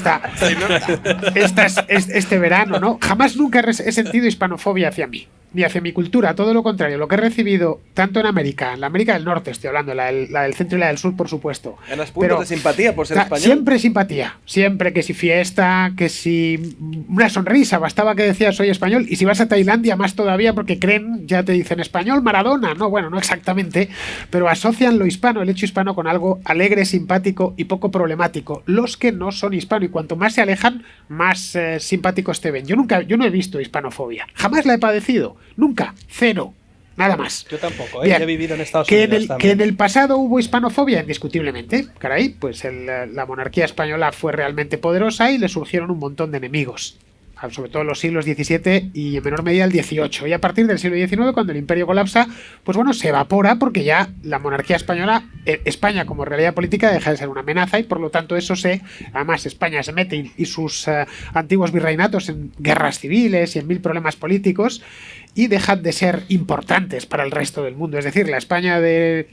este verano, ¿no? Jamás nunca he sentido hispanofobia hacia mí, ni hacia mi cultura, todo lo contrario, lo que he recibido tanto en la América del Norte estoy hablando, la del centro y la del sur, por supuesto. ¿Ganas puntos de simpatía por ser español? Siempre simpatía, siempre, que si fiesta, que si una sonrisa, bastaba que decías soy español, y si vas a Tailandia más todavía porque ya te dicen español, Maradona, no, bueno, no exactamente, pero asocian lo hispano, el hecho hispano con algo alegre, simpático y poco problemático, los que no son hispano, y cuanto más se alejan, más simpáticos te ven. Yo no he visto hispanofobia, jamás la he padecido, nunca, cero. Nada más. Yo tampoco, Bien, he vivido en Estados Unidos también. Que en el pasado hubo hispanofobia, indiscutiblemente. Caray, pues la monarquía española fue realmente poderosa y le surgieron un montón de enemigos. Sobre todo en los siglos XVII y en menor medida el XVIII. Y a partir del siglo XIX, cuando el imperio colapsa, pues bueno, se evapora porque ya la monarquía española, España como realidad política deja de ser una amenaza y por lo tanto además España se mete y sus antiguos virreinatos en guerras civiles y en mil problemas políticos y dejan de ser importantes para el resto del mundo. Es decir, la España de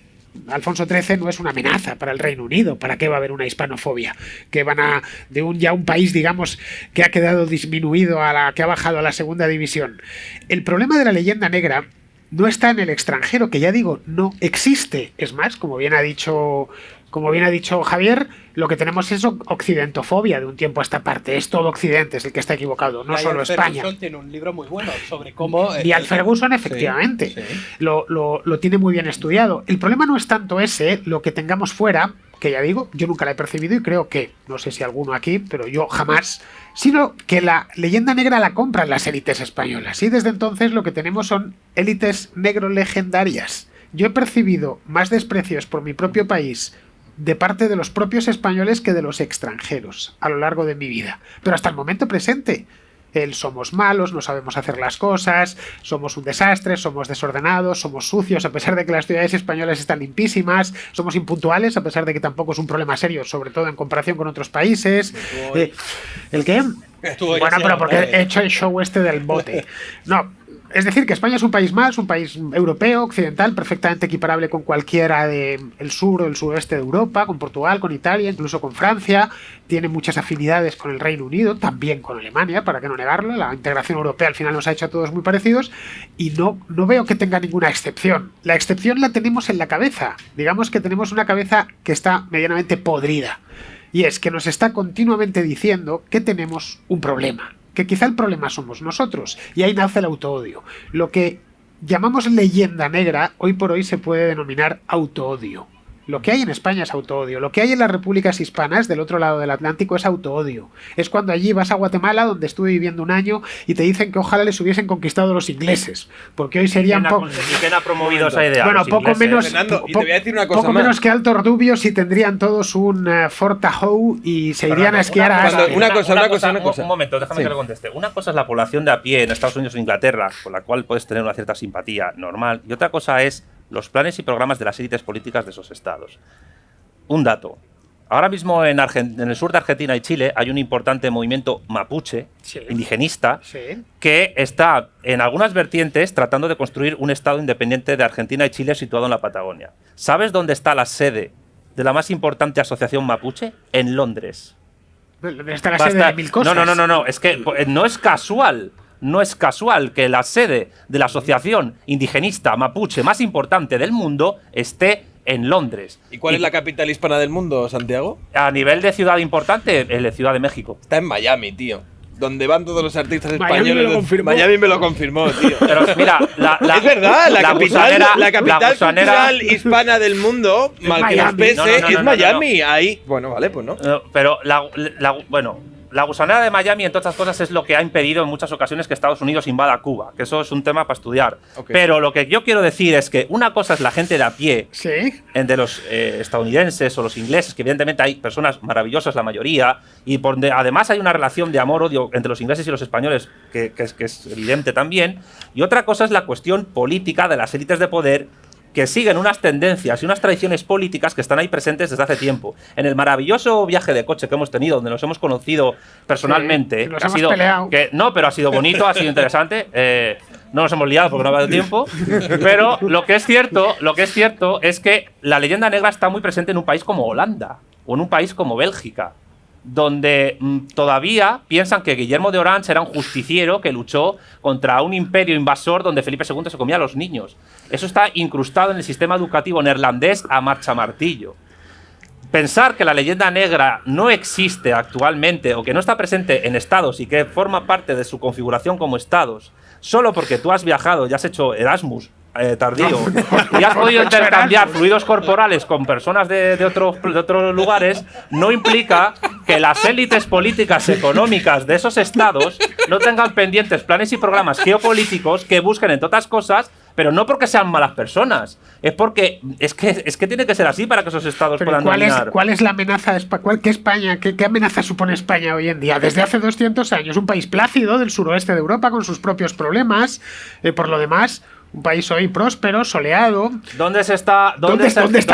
Alfonso XIII no es una amenaza para el Reino Unido. ¿Para qué va a haber una hispanofobia? Que van de un país, digamos, que ha quedado disminuido que ha bajado a la segunda división. El problema de la leyenda negra no está en el extranjero, que ya digo, no existe. Es más, como bien ha dicho Javier, lo que tenemos es occidentofobia de un tiempo a esta parte. Es todo Occidente, es el que está equivocado, no solo España. Ferguson tiene un libro muy bueno sobre cómo... Al Ferguson, efectivamente, sí. Lo tiene muy bien estudiado. El problema no es tanto lo que tengamos fuera, que ya digo, yo nunca la he percibido y creo que, no sé si alguno aquí, pero yo jamás, sino que la leyenda negra la compran las élites españolas. Y desde entonces lo que tenemos son élites negro legendarias. Yo he percibido más desprecios por mi propio país de parte de los propios españoles que de los extranjeros a lo largo de mi vida. Pero hasta el momento presente. Somos malos, no sabemos hacer las cosas, somos un desastre, somos desordenados, somos sucios, a pesar de que las ciudades españolas están limpísimas, somos impuntuales, a pesar de que tampoco es un problema serio, sobre todo en comparación con otros países. ¿El qué? Bueno, pero porque he hecho el show este del bote. No. Es decir, que España es un país más, un país europeo, occidental, perfectamente equiparable con cualquiera del sur o el suroeste de Europa, con Portugal, con Italia, incluso con Francia. Tiene muchas afinidades con el Reino Unido, también con Alemania, para qué no negarlo. La integración europea al final nos ha hecho a todos muy parecidos y no veo que tenga ninguna excepción. La excepción la tenemos en la cabeza. Digamos que tenemos una cabeza que está medianamente podrida. Y es que nos está continuamente diciendo que tenemos un problema. Que quizá el problema somos nosotros, y ahí nace el autoodio. Lo que llamamos leyenda negra, hoy por hoy se puede denominar autoodio. Lo que hay en España es autoodio. Lo que hay en las repúblicas hispanas, del otro lado del Atlántico, es autoodio. Es cuando allí vas a Guatemala, donde estuve viviendo un año, y te dicen que ojalá les hubiesen conquistado los ingleses. Porque hoy serían poco... ¿Y quién ha promovido esa idea? Bueno, poco menos... Fernando, y te voy a decir una cosa poco más. menos que Alto Ordubios y tendrían todos un Fort Tahoe y se irían a esquiar a Aspen. Una cosa. Un momento, déjame que lo conteste. Una cosa es la población de a pie en Estados Unidos o Inglaterra, con la cual puedes tener una cierta simpatía normal, y otra cosa es los planes y programas de las élites políticas de esos estados. Un dato. Ahora mismo en el sur de Argentina y Chile hay un importante movimiento mapuche, indigenista, que está en algunas vertientes tratando de construir un estado independiente de Argentina y Chile situado en la Patagonia. ¿Sabes dónde está la sede de la más importante asociación mapuche? En Londres. Está la sede de mil cosas. No. Es que no es casual. No es casual que la sede de la asociación indigenista mapuche más importante del mundo esté en Londres. ¿Y cuál es la capital hispana del mundo, Santiago? A nivel de ciudad importante, la Ciudad de México. Está en Miami, tío. Donde van todos los artistas Miami españoles. Miami me lo confirmó, tío. Pero mira, es verdad, la capital gusanera cultural hispana del mundo, mal que nos pese, es Miami. Ahí. Bueno, vale, pues no. Pero la gusanera de Miami, entre otras cosas, es lo que ha impedido en muchas ocasiones que Estados Unidos invada Cuba, que eso es un tema para estudiar. Okay. Pero lo que yo quiero decir es que una cosa es la gente de a pie, de los estadounidenses o los ingleses, que evidentemente hay personas maravillosas, la mayoría, y por donde además hay una relación de amor-odio entre los ingleses y los españoles, que es evidente también. Y otra cosa es la cuestión política de las élites de poder, que siguen unas tendencias y unas tradiciones políticas que están ahí presentes desde hace tiempo. En el maravilloso viaje de coche que hemos tenido, donde nos hemos conocido personalmente, nos hemos peleado. Pero ha sido bonito, ha sido interesante. No nos hemos liado porque no ha habido tiempo. Pero lo que es cierto es que la leyenda negra está muy presente en un país como Holanda o en un país como Bélgica, donde todavía piensan que Guillermo de Orange era un justiciero que luchó contra un imperio invasor donde Felipe II se comía a los niños. Eso está incrustado en el sistema educativo neerlandés a marchamartillo. Pensar que la leyenda negra no existe actualmente o que no está presente en estados y que forma parte de su configuración como estados solo porque tú has viajado y has hecho Erasmus tardío y has podido intercambiar fluidos corporales con personas de otros lugares, no implica que las élites políticas económicas de esos estados no tengan pendientes planes y programas geopolíticos que busquen, entre otras cosas, pero no porque sean malas personas, es porque es que tiene que ser así para que esos estados puedan dominar. ¿Cuál es la amenaza? ¿Qué España? ¿Qué amenaza supone España hoy en día? Desde hace 200 años, un país plácido del suroeste de Europa con sus propios problemas, por lo demás, un país hoy próspero, soleado. ¿Dónde está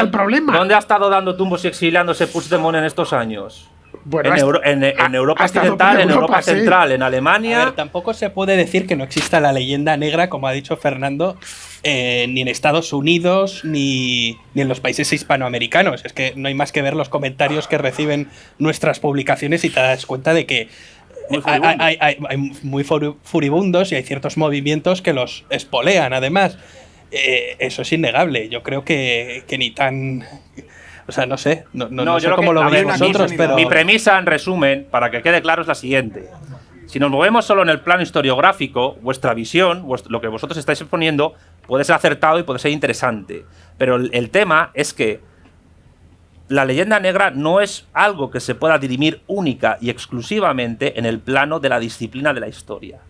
el problema? ¿Dónde ha estado dando tumbos y exiliándose Puigdemont en estos años? Bueno, en Europa Occidental, en Europa Central, en Alemania. A ver, tampoco se puede decir que no exista la leyenda negra, como ha dicho Fernando, ni en Estados Unidos ni en los países hispanoamericanos. Es que no hay más que ver los comentarios que reciben nuestras publicaciones y te das cuenta de que hay muy furibundos y hay ciertos movimientos que los espolean, además. Eso es innegable. Yo creo que ni tan... O sea, no sé, no sé cómo lo veis vosotros, pero... Mi premisa, en resumen, para que quede claro, es la siguiente. Si nos movemos solo en el plano historiográfico, vuestra visión, lo que vosotros estáis exponiendo, puede ser acertado y puede ser interesante. Pero el tema es que la leyenda negra no es algo que se pueda dirimir única y exclusivamente en el plano de la disciplina de la historia,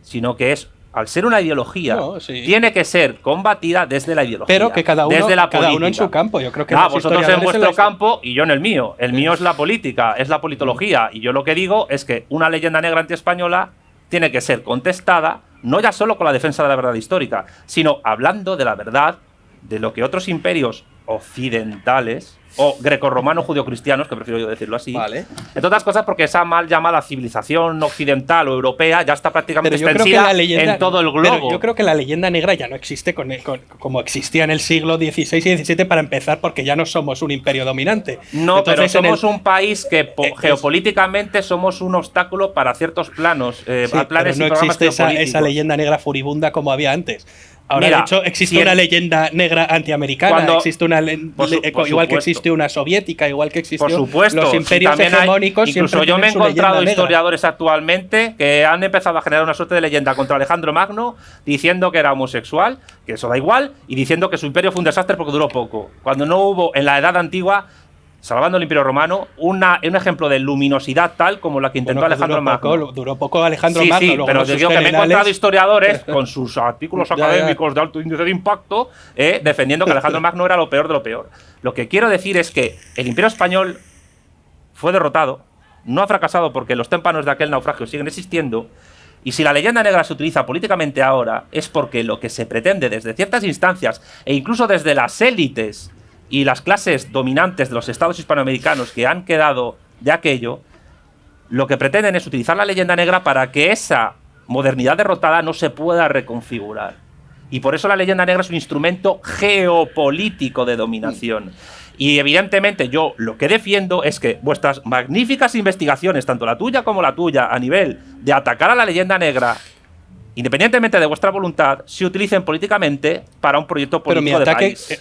sino que es al ser una ideología, tiene que ser combatida desde la ideología. Pero que cada uno, desde la cada política. uno en su campo. Yo creo que vosotros en vuestro campo y yo en el mío. El mío es la política, es la politología. Y yo lo que digo es que una leyenda negra antiespañola tiene que ser contestada, no ya solo con la defensa de la verdad histórica, sino hablando de la verdad de lo que otros imperios occidentales o grecorromanos judio-cristianos, que prefiero yo decirlo así, entre otras cosas porque esa mal llamada civilización occidental o europea ya está prácticamente extendida en todo el globo. Pero yo creo que la leyenda negra ya no existe como existía en el siglo XVI y XVII para empezar, porque ya no somos un imperio dominante. No, entonces, pero somos un país que geopolíticamente somos un obstáculo para ciertos planos, planes pero no existe esa leyenda negra furibunda como había antes. Ahora, mira, de hecho, existe una leyenda negra antiamericana, existe una igual que existe una soviética, igual que existió los imperios hegemónicos. Incluso yo me he encontrado historiadores actualmente que han empezado a generar una suerte de leyenda contra Alejandro Magno, diciendo que era homosexual, que eso da igual, y diciendo que su imperio fue un desastre porque duró poco. Cuando no hubo en la Edad Antigua, salvando el Imperio Romano, un ejemplo de luminosidad tal como la que intentó Alejandro Magno. Duró poco Alejandro Magno. Sí, pero te digo que me he encontrado historiadores con sus artículos académicos de alto índice de impacto defendiendo que Alejandro Magno era lo peor de lo peor. Lo que quiero decir es que el Imperio Español fue derrotado, no ha fracasado porque los témpanos de aquel naufragio siguen existiendo. Y si la leyenda negra se utiliza políticamente ahora, es porque lo que se pretende desde ciertas instancias e incluso desde las élites y las clases dominantes de los estados hispanoamericanos que han quedado de aquello, lo que pretenden es utilizar la leyenda negra para que esa modernidad derrotada no se pueda reconfigurar. Y por eso la leyenda negra es un instrumento geopolítico de dominación. Y evidentemente yo lo que defiendo es que vuestras magníficas investigaciones, tanto la tuya como la tuya, a nivel de atacar a la leyenda negra, independientemente de vuestra voluntad, se utilicen políticamente para un proyecto político de país.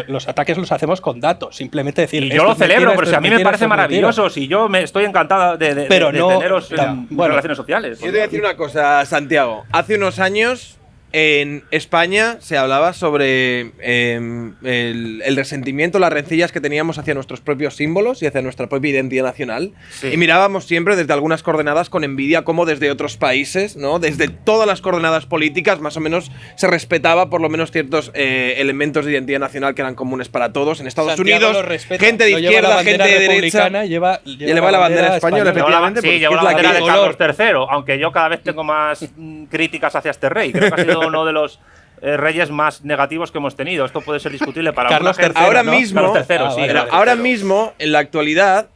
Los ataques los hacemos con datos, simplemente decir. Y yo lo celebro, pero si a mí me parece maravilloso, si yo estoy encantada de teneros en relaciones sociales. Yo te voy a decir una cosa, Santiago. Hace unos años en España se hablaba sobre el resentimiento, las rencillas que teníamos hacia nuestros propios símbolos y hacia nuestra propia identidad nacional. Sí. Y mirábamos siempre desde algunas coordenadas con envidia cómo desde otros países, ¿no? Desde todas las coordenadas políticas, más o menos se respetaba por lo menos ciertos elementos de identidad nacional que eran comunes para todos. En Estados Unidos, gente de izquierda, gente de derecha. Lleva la bandera española, efectivamente. Sí, lleva la bandera de Carlos III, aunque yo cada vez tengo más críticas hacia este rey. Creo que ha sido uno de los reyes más negativos que hemos tenido. Esto puede ser discutible para Carlos III. Ahora ¿no? mismo, Carlos III, sí, vale. Ahora mismo, en la actualidad,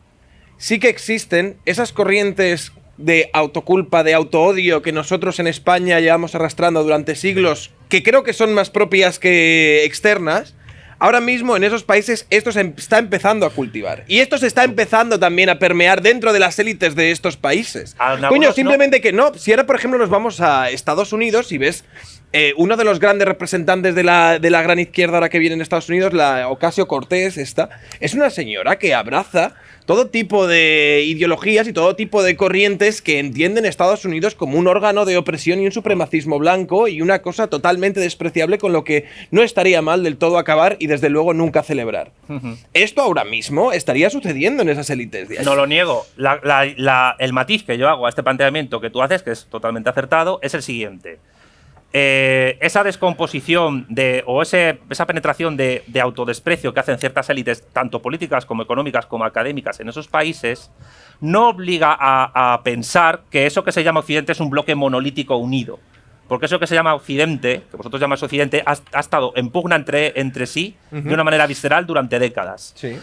sí que existen esas corrientes de autoculpa, de autoodio que nosotros en España llevamos arrastrando durante siglos, que creo que son más propias que externas. Ahora mismo en esos países esto se está empezando a cultivar. Y esto se está empezando también a permear dentro de las élites de estos países. Coño, simplemente que no. Si ahora, por ejemplo, nos vamos a Estados Unidos y ves uno de los grandes representantes de la gran izquierda ahora que viene en Estados Unidos, la Ocasio-Cortez, es una señora que abraza todo tipo de ideologías y todo tipo de corrientes que entienden Estados Unidos como un órgano de opresión y un supremacismo blanco y una cosa totalmente despreciable con lo que no estaría mal del todo acabar y desde luego nunca celebrar. Esto ahora mismo estaría sucediendo en esas élites. No lo niego. El matiz que yo hago a este planteamiento que tú haces, que es totalmente acertado, es el siguiente. Esa descomposición o esa penetración de autodesprecio que hacen ciertas élites, tanto políticas como económicas como académicas en esos países, no obliga a pensar que eso que se llama Occidente es un bloque monolítico unido. Porque eso que se llama Occidente, que vosotros llamáis Occidente, ha estado en pugna entre sí de una manera visceral durante décadas. Sí.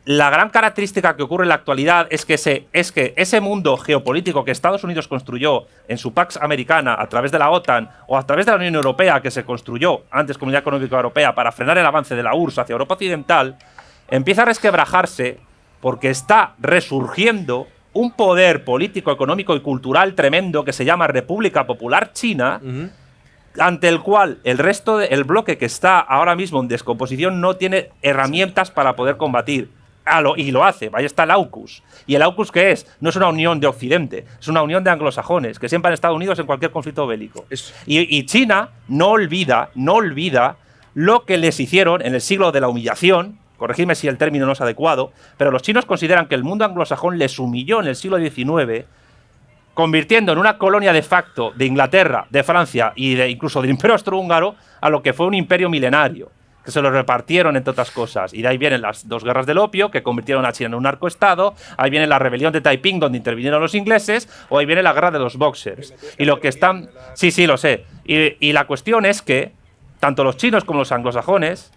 La gran característica que ocurre en la actualidad es que ese mundo geopolítico que Estados Unidos construyó en su Pax Americana a través de la OTAN o a través de la Unión Europea, que se construyó antes Comunidad Económica Europea para frenar el avance de la URSS hacia Europa Occidental, empieza a resquebrajarse porque está resurgiendo un poder político, económico y cultural tremendo que se llama República Popular China, ante el cual el resto del bloque que está ahora mismo en descomposición no tiene herramientas para poder combatir. Y lo hace. Ahí está el AUKUS. ¿Y el AUKUS qué es? No es una unión de Occidente, es una unión de anglosajones, que siempre han estado unidos en cualquier conflicto bélico. Y China no olvida lo que les hicieron en el siglo de la humillación. Corregidme si el término no es adecuado, pero los chinos consideran que el mundo anglosajón les humilló en el siglo XIX convirtiendo en una colonia de facto de Inglaterra, de Francia y incluso del Imperio Austrohúngaro a lo que fue un imperio milenario, que se lo repartieron entre otras cosas. Y de ahí vienen las dos guerras del opio, que convirtieron a China en un narcoestado, ahí viene la rebelión de Taiping, donde intervinieron los ingleses, o ahí viene la guerra de los boxers. Y lo que están... Sí, lo sé. Y la cuestión es que tanto los chinos como los anglosajones,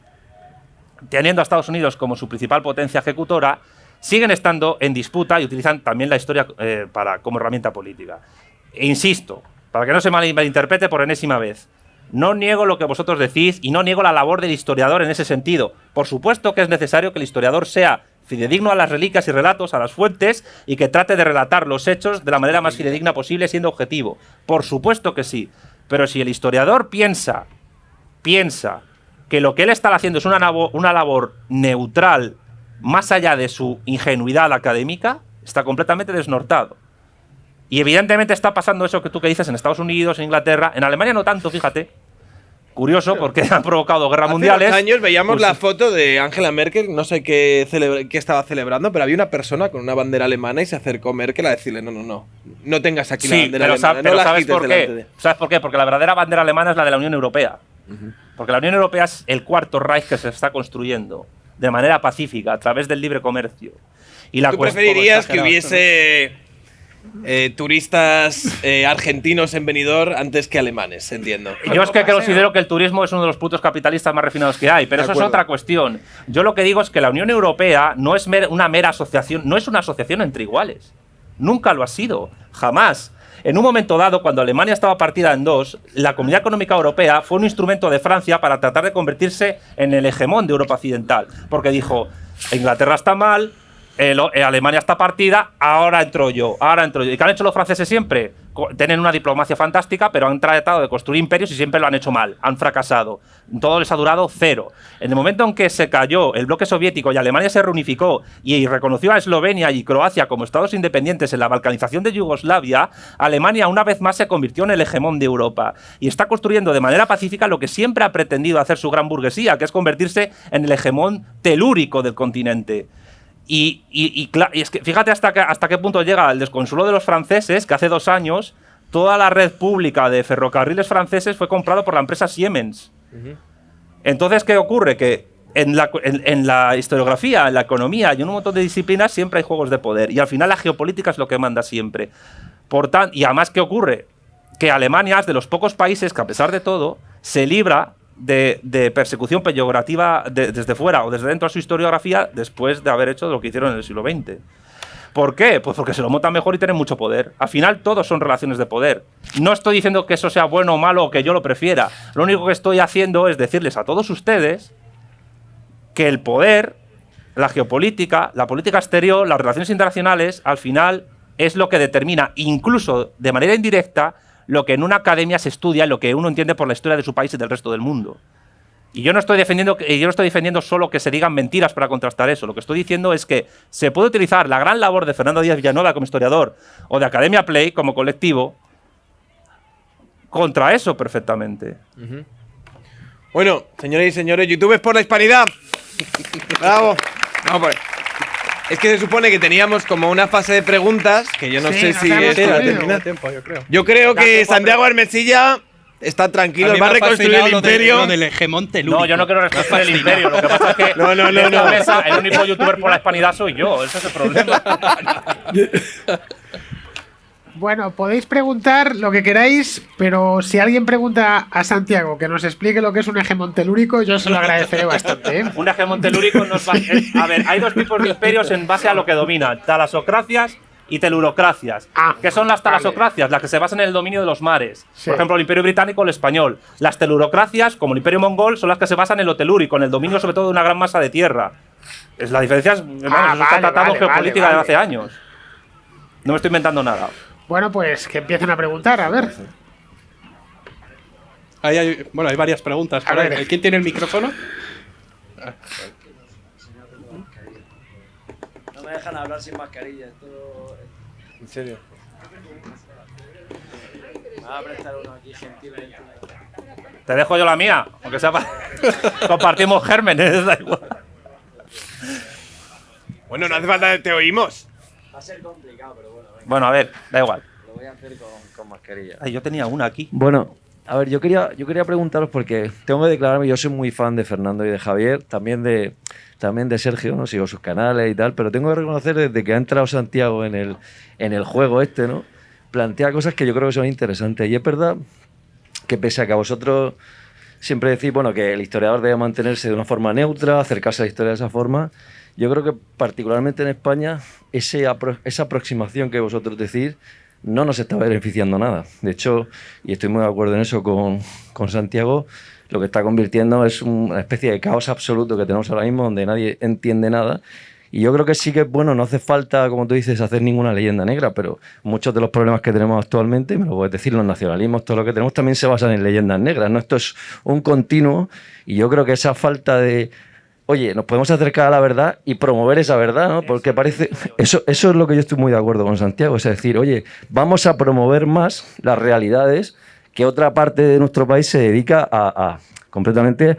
teniendo a Estados Unidos como su principal potencia ejecutora, siguen estando en disputa y utilizan también la historia como herramienta política. E insisto, para que no se malinterprete por enésima vez, no niego lo que vosotros decís y no niego la labor del historiador en ese sentido. Por supuesto que es necesario que el historiador sea fidedigno a las reliquias y relatos, a las fuentes, y que trate de relatar los hechos de la manera más fidedigna posible, siendo objetivo. Por supuesto que sí. Pero si el historiador piensa que lo que él está haciendo es una labor neutral, más allá de su ingenuidad académica, está completamente desnortado. Y evidentemente está pasando eso que tú que dices en Estados Unidos, en Inglaterra, en Alemania no tanto, fíjate. Curioso, porque han provocado guerras mundiales. Hace unos años veíamos la foto de Angela Merkel, no sé qué estaba celebrando, pero había una persona con una bandera alemana y se acercó Merkel a decirle, no tengas aquí la bandera alemana. Pero no ¿sabes por qué? ¿Sabes por qué? Porque la verdadera bandera alemana es la de la Unión Europea. Porque la Unión Europea es el cuarto Reich que se está construyendo de manera pacífica, a través del libre comercio. Y ¿Tú preferirías que hubiese turistas argentinos en Benidorm antes que alemanes, entiendo? Yo es que considero que el turismo es uno de los putos capitalistas más refinados que hay, pero eso es otra cuestión. Yo lo que digo es que la Unión Europea no es una mera asociación, no es una asociación entre iguales. Nunca lo ha sido, jamás. En un momento dado, cuando Alemania estaba partida en dos, la Comunidad Económica Europea fue un instrumento de Francia para tratar de convertirse en el hegemón de Europa Occidental. Porque dijo, Inglaterra está mal, Alemania está partida, ahora entro yo. ¿Y qué han hecho los franceses siempre? Tienen una diplomacia fantástica, pero han tratado de construir imperios y siempre lo han hecho mal, han fracasado. Todo les ha durado cero. En el momento en que se cayó el bloque soviético y Alemania se reunificó y reconoció a Eslovenia y Croacia como estados independientes en la balcanización de Yugoslavia, Alemania una vez más se convirtió en el hegemón de Europa y está construyendo de manera pacífica lo que siempre ha pretendido hacer su gran burguesía, que es convertirse en el hegemón telúrico del continente. Y es que fíjate hasta qué punto llega el desconsuelo de los franceses, que hace 2 años toda la red pública de ferrocarriles franceses fue comprado por la empresa Siemens. Entonces, ¿qué ocurre? Que en la historiografía, en la economía y en un montón de disciplinas siempre hay juegos de poder. Y al final la geopolítica es lo que manda siempre. Y además, ¿qué ocurre? Que Alemania es de los pocos países que, a pesar de todo, se libra de persecución peyorativa desde fuera o desde dentro de su historiografía después de haber hecho lo que hicieron en el siglo XX. ¿Por qué? Pues porque se lo montan mejor y tienen mucho poder. Al final, todos son relaciones de poder. No estoy diciendo que eso sea bueno o malo o que yo lo prefiera. Lo único que estoy haciendo es decirles a todos ustedes que el poder, la geopolítica, la política exterior, las relaciones internacionales, al final es lo que determina, incluso de manera indirecta, lo que en una academia se estudia, lo que uno entiende por la historia de su país y del resto del mundo. Y yo no estoy defendiendo solo que se digan mentiras para contrastar eso. Lo que estoy diciendo es que se puede utilizar la gran labor de Fernando Díaz Villanueva como historiador o de Academia Play como colectivo contra eso perfectamente. Bueno, señores y señores, YouTube es por la hispanidad. Bravo. Vamos por ahí. Es que se supone que teníamos como una fase de preguntas, que yo no sé si termina tiempo, yo creo. Yo creo que Santiago Hermesilla está tranquilo, va a reconstruir el imperio. Lo del hegemón telúrico. No, yo no quiero reconstruir el imperio. Lo que pasa es que no. el único youtuber por la hispanidad soy yo. Ese es el problema. Bueno, podéis preguntar lo que queráis, pero si alguien pregunta a Santiago que nos explique lo que es un hegemón telúrico, yo se lo agradeceré bastante. Un hegemón telúrico a ver, hay 2 tipos de imperios en base a lo que dominan: talasocracias y telurocracias. ¿Qué son las talasocracias? Las que se basan en el dominio de los mares. Sí. Por ejemplo, el Imperio Británico o el español. Las telurocracias, como el Imperio Mongol, son las que se basan en lo telúrico, en el dominio sobre todo de una gran masa de tierra. La diferencia es, está tratado geopolítica de hace años. No me estoy inventando nada. Bueno, pues que empiecen a preguntar, a ver. Hay varias preguntas. A ver. ¿Quién tiene el micrófono? No me dejan hablar sin mascarilla. ¿En serio? Me va a prestar uno aquí gentilmente. Te dejo yo la mía, aunque sea compartimos gérmenes, da igual. Bueno, no hace falta que te oímos. Va a ser complicado, pero bueno. Bueno, a ver, da igual. voy a hacer con mascarilla. Ay, yo tenía una aquí. Bueno, a ver, yo quería preguntaros porque tengo que declararme, yo soy muy fan de Fernando y de Javier, también de Sergio, no sigo sus canales y tal, pero tengo que reconocer desde que ha entrado Santiago en el juego este, ¿no? Plantea cosas que yo creo que son interesantes. Y es verdad que pese a que a vosotros siempre decís, bueno, que el historiador debe mantenerse de una forma neutra, acercarse a la historia de esa forma, yo creo que particularmente en España esa aproximación que vosotros decís no nos está beneficiando nada. De hecho, y estoy muy de acuerdo en eso con Santiago, lo que está convirtiendo es una especie de caos absoluto que tenemos ahora mismo donde nadie entiende nada. Y yo creo que sí que, bueno, no hace falta, como tú dices, hacer ninguna leyenda negra, pero muchos de los problemas que tenemos actualmente, me lo puedes decir, los nacionalismos, todo lo que tenemos también se basan en leyendas negras, ¿no? Esto es un continuo y yo creo que esa falta de, oye, nos podemos acercar a la verdad y promover esa verdad, ¿no? Porque parece, eso es lo que yo estoy muy de acuerdo con Santiago, es decir, oye, vamos a promover más las realidades que otra parte de nuestro país se dedica a completamente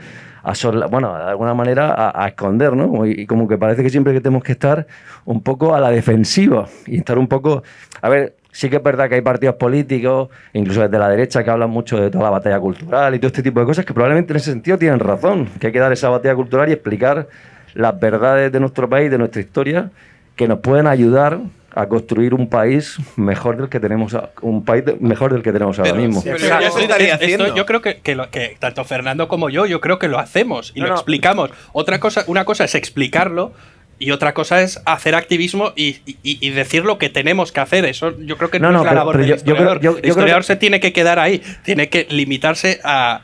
bueno, de alguna manera a esconder, ¿no? Y como que parece que siempre que tenemos que estar un poco a la defensiva y estar un poco... A ver, sí que es verdad que hay partidos políticos, incluso desde la derecha, que hablan mucho de toda la batalla cultural y todo este tipo de cosas, que probablemente en ese sentido tienen razón, que hay que dar esa batalla cultural y explicar las verdades de nuestro país, de nuestra historia, que nos pueden ayudar a construir un país mejor del que tenemos mejor del que tenemos ahora mismo. Pero ya se estaría haciendo. Yo creo que tanto Fernando como yo creo que lo hacemos y lo explicamos. Una cosa es explicarlo y otra cosa es hacer activismo y decir lo que tenemos que hacer. Eso yo creo que no es la labor del historiador. El historiador se tiene que quedar ahí, tiene que limitarse a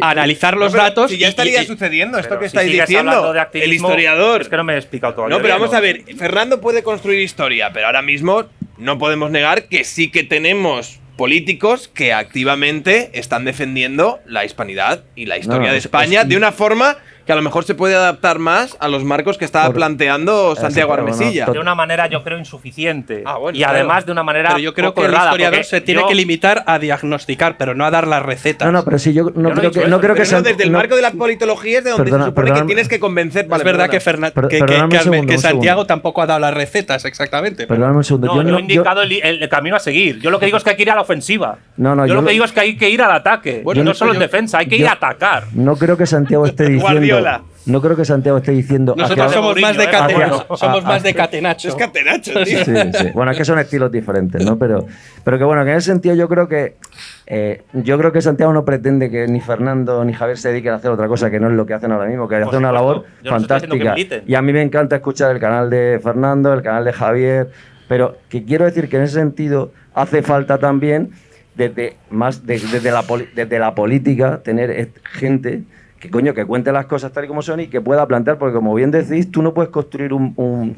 analizar los datos. Si ya estaría sucediendo esto que estáis sigues diciendo, hablando de activismo, el historiador. Es que no me he explicado todavía. No, pero bien, vamos a ver, Fernando puede construir historia, pero ahora mismo no podemos negar que sí que tenemos políticos que activamente están defendiendo la hispanidad y la historia de España de una forma que a lo mejor se puede adaptar más a los marcos que estaba planteando Santiago Armesilla. De una manera, yo creo, insuficiente. Bueno, y además de una manera. Pero yo creo que el historiador se tiene que limitar a diagnosticar, pero no a dar las recetas. No, pero sí, yo no creo que. No creo que sea, desde el marco de la politología es de donde se supone que tienes que convencer. Es verdad que Santiago tampoco ha dado las recetas exactamente. Perdóname un segundo. No, yo he indicado el camino a seguir. Yo lo que digo es que hay que ir a la ofensiva. Yo lo que digo es que hay que ir al ataque. Bueno, no solo en defensa, hay que ir a atacar. No creo que Santiago esté diciendo. No creo que Santiago esté diciendo. Nosotros somos más de catenacho. Somos más de catenacho. Es catenacho, tío. Sí. Bueno, es que son estilos diferentes, ¿no? Pero que bueno, que en ese sentido yo creo que Santiago no pretende que ni Fernando ni Javier se dediquen a hacer otra cosa que no es lo que hacen ahora mismo, que hacen una labor fantástica. Y a mí me encanta escuchar el canal de Fernando, el canal de Javier, pero que quiero decir que en ese sentido hace falta también desde la política tener gente que cuente las cosas tal y como son y que pueda plantear, porque como bien decís, tú no puedes construir un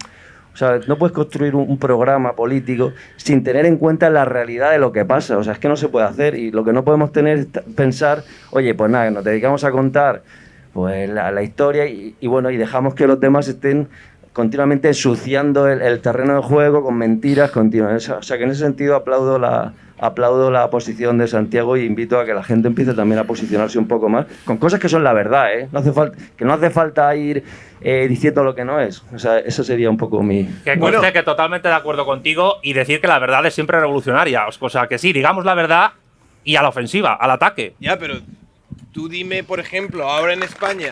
programa político sin tener en cuenta la realidad de lo que pasa. O sea, es que no se puede hacer y lo que no podemos tener es pensar, oye, pues nada, nos dedicamos a contar pues la historia y bueno, y dejamos que los demás estén continuamente ensuciando el terreno de juego con mentiras continuas. O sea, que en ese sentido aplaudo la posición de Santiago y invito a que la gente empiece también a posicionarse un poco más con cosas que son la verdad, ¿eh? No hace falta ir diciendo lo que no es. O sea, eso sería un poco mi... Que conste que totalmente de acuerdo contigo y decir que la verdad es siempre revolucionaria. O sea, que sí, digamos la verdad y a la ofensiva, al ataque. Ya, pero tú dime, por ejemplo, ahora en España...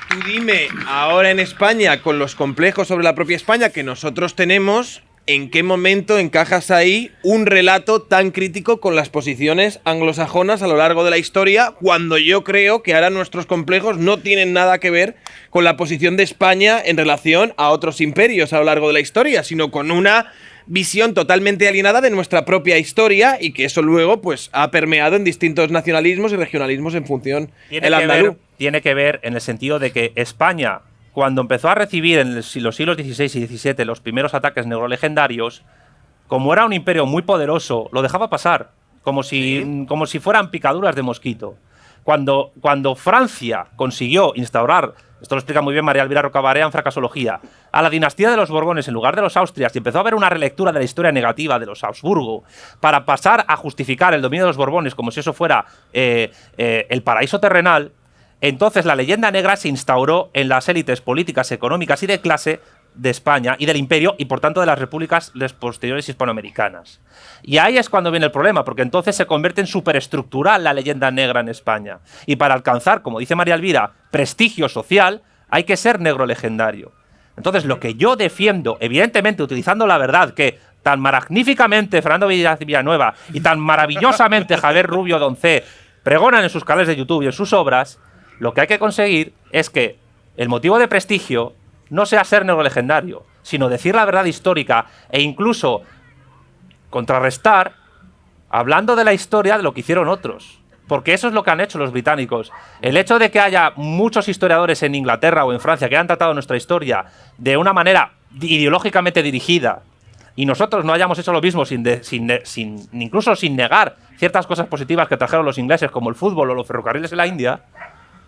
Tú dime, ahora en España, con los complejos sobre la propia España que nosotros tenemos, ¿en qué momento encajas ahí un relato tan crítico con las posiciones anglosajonas a lo largo de la historia, cuando yo creo que ahora nuestros complejos no tienen nada que ver con la posición de España en relación a otros imperios a lo largo de la historia, sino con una visión totalmente alienada de nuestra propia historia y que eso luego pues ha permeado en distintos nacionalismos y regionalismos en función del andaluz? Tiene que ver en el sentido de que España, cuando empezó a recibir en los siglos XVI y XVII los primeros ataques neurolegendarios, como era un imperio muy poderoso, lo dejaba pasar, como si fueran picaduras de mosquito. Cuando Francia consiguió instaurar, esto lo explica muy bien María Elvira Rocabarea en Fracasología, a la dinastía de los Borbones en lugar de los Austrias, y empezó a haber una relectura de la historia negativa de los Habsburgo para pasar a justificar el dominio de los Borbones como si eso fuera el paraíso terrenal, entonces la leyenda negra se instauró en las élites políticas, económicas y de clase de España y del imperio y por tanto de las repúblicas posteriores hispanoamericanas. Y ahí es cuando viene el problema, porque entonces se convierte en superestructural la leyenda negra en España. Y para alcanzar, como dice María Elvira, prestigio social, hay que ser negro legendario. Entonces lo que yo defiendo, evidentemente utilizando la verdad que tan magníficamente Fernando Villanueva y tan maravillosamente Javier Rubio Doncé pregonan en sus canales de YouTube y en sus obras, lo que hay que conseguir es que el motivo de prestigio no sea ser negro legendario, sino decir la verdad histórica e incluso contrarrestar hablando de la historia de lo que hicieron otros. Porque eso es lo que han hecho los británicos. El hecho de que haya muchos historiadores en Inglaterra o en Francia que han tratado nuestra historia de una manera ideológicamente dirigida y nosotros no hayamos hecho lo mismo incluso sin negar ciertas cosas positivas que trajeron los ingleses como el fútbol o los ferrocarriles en la India,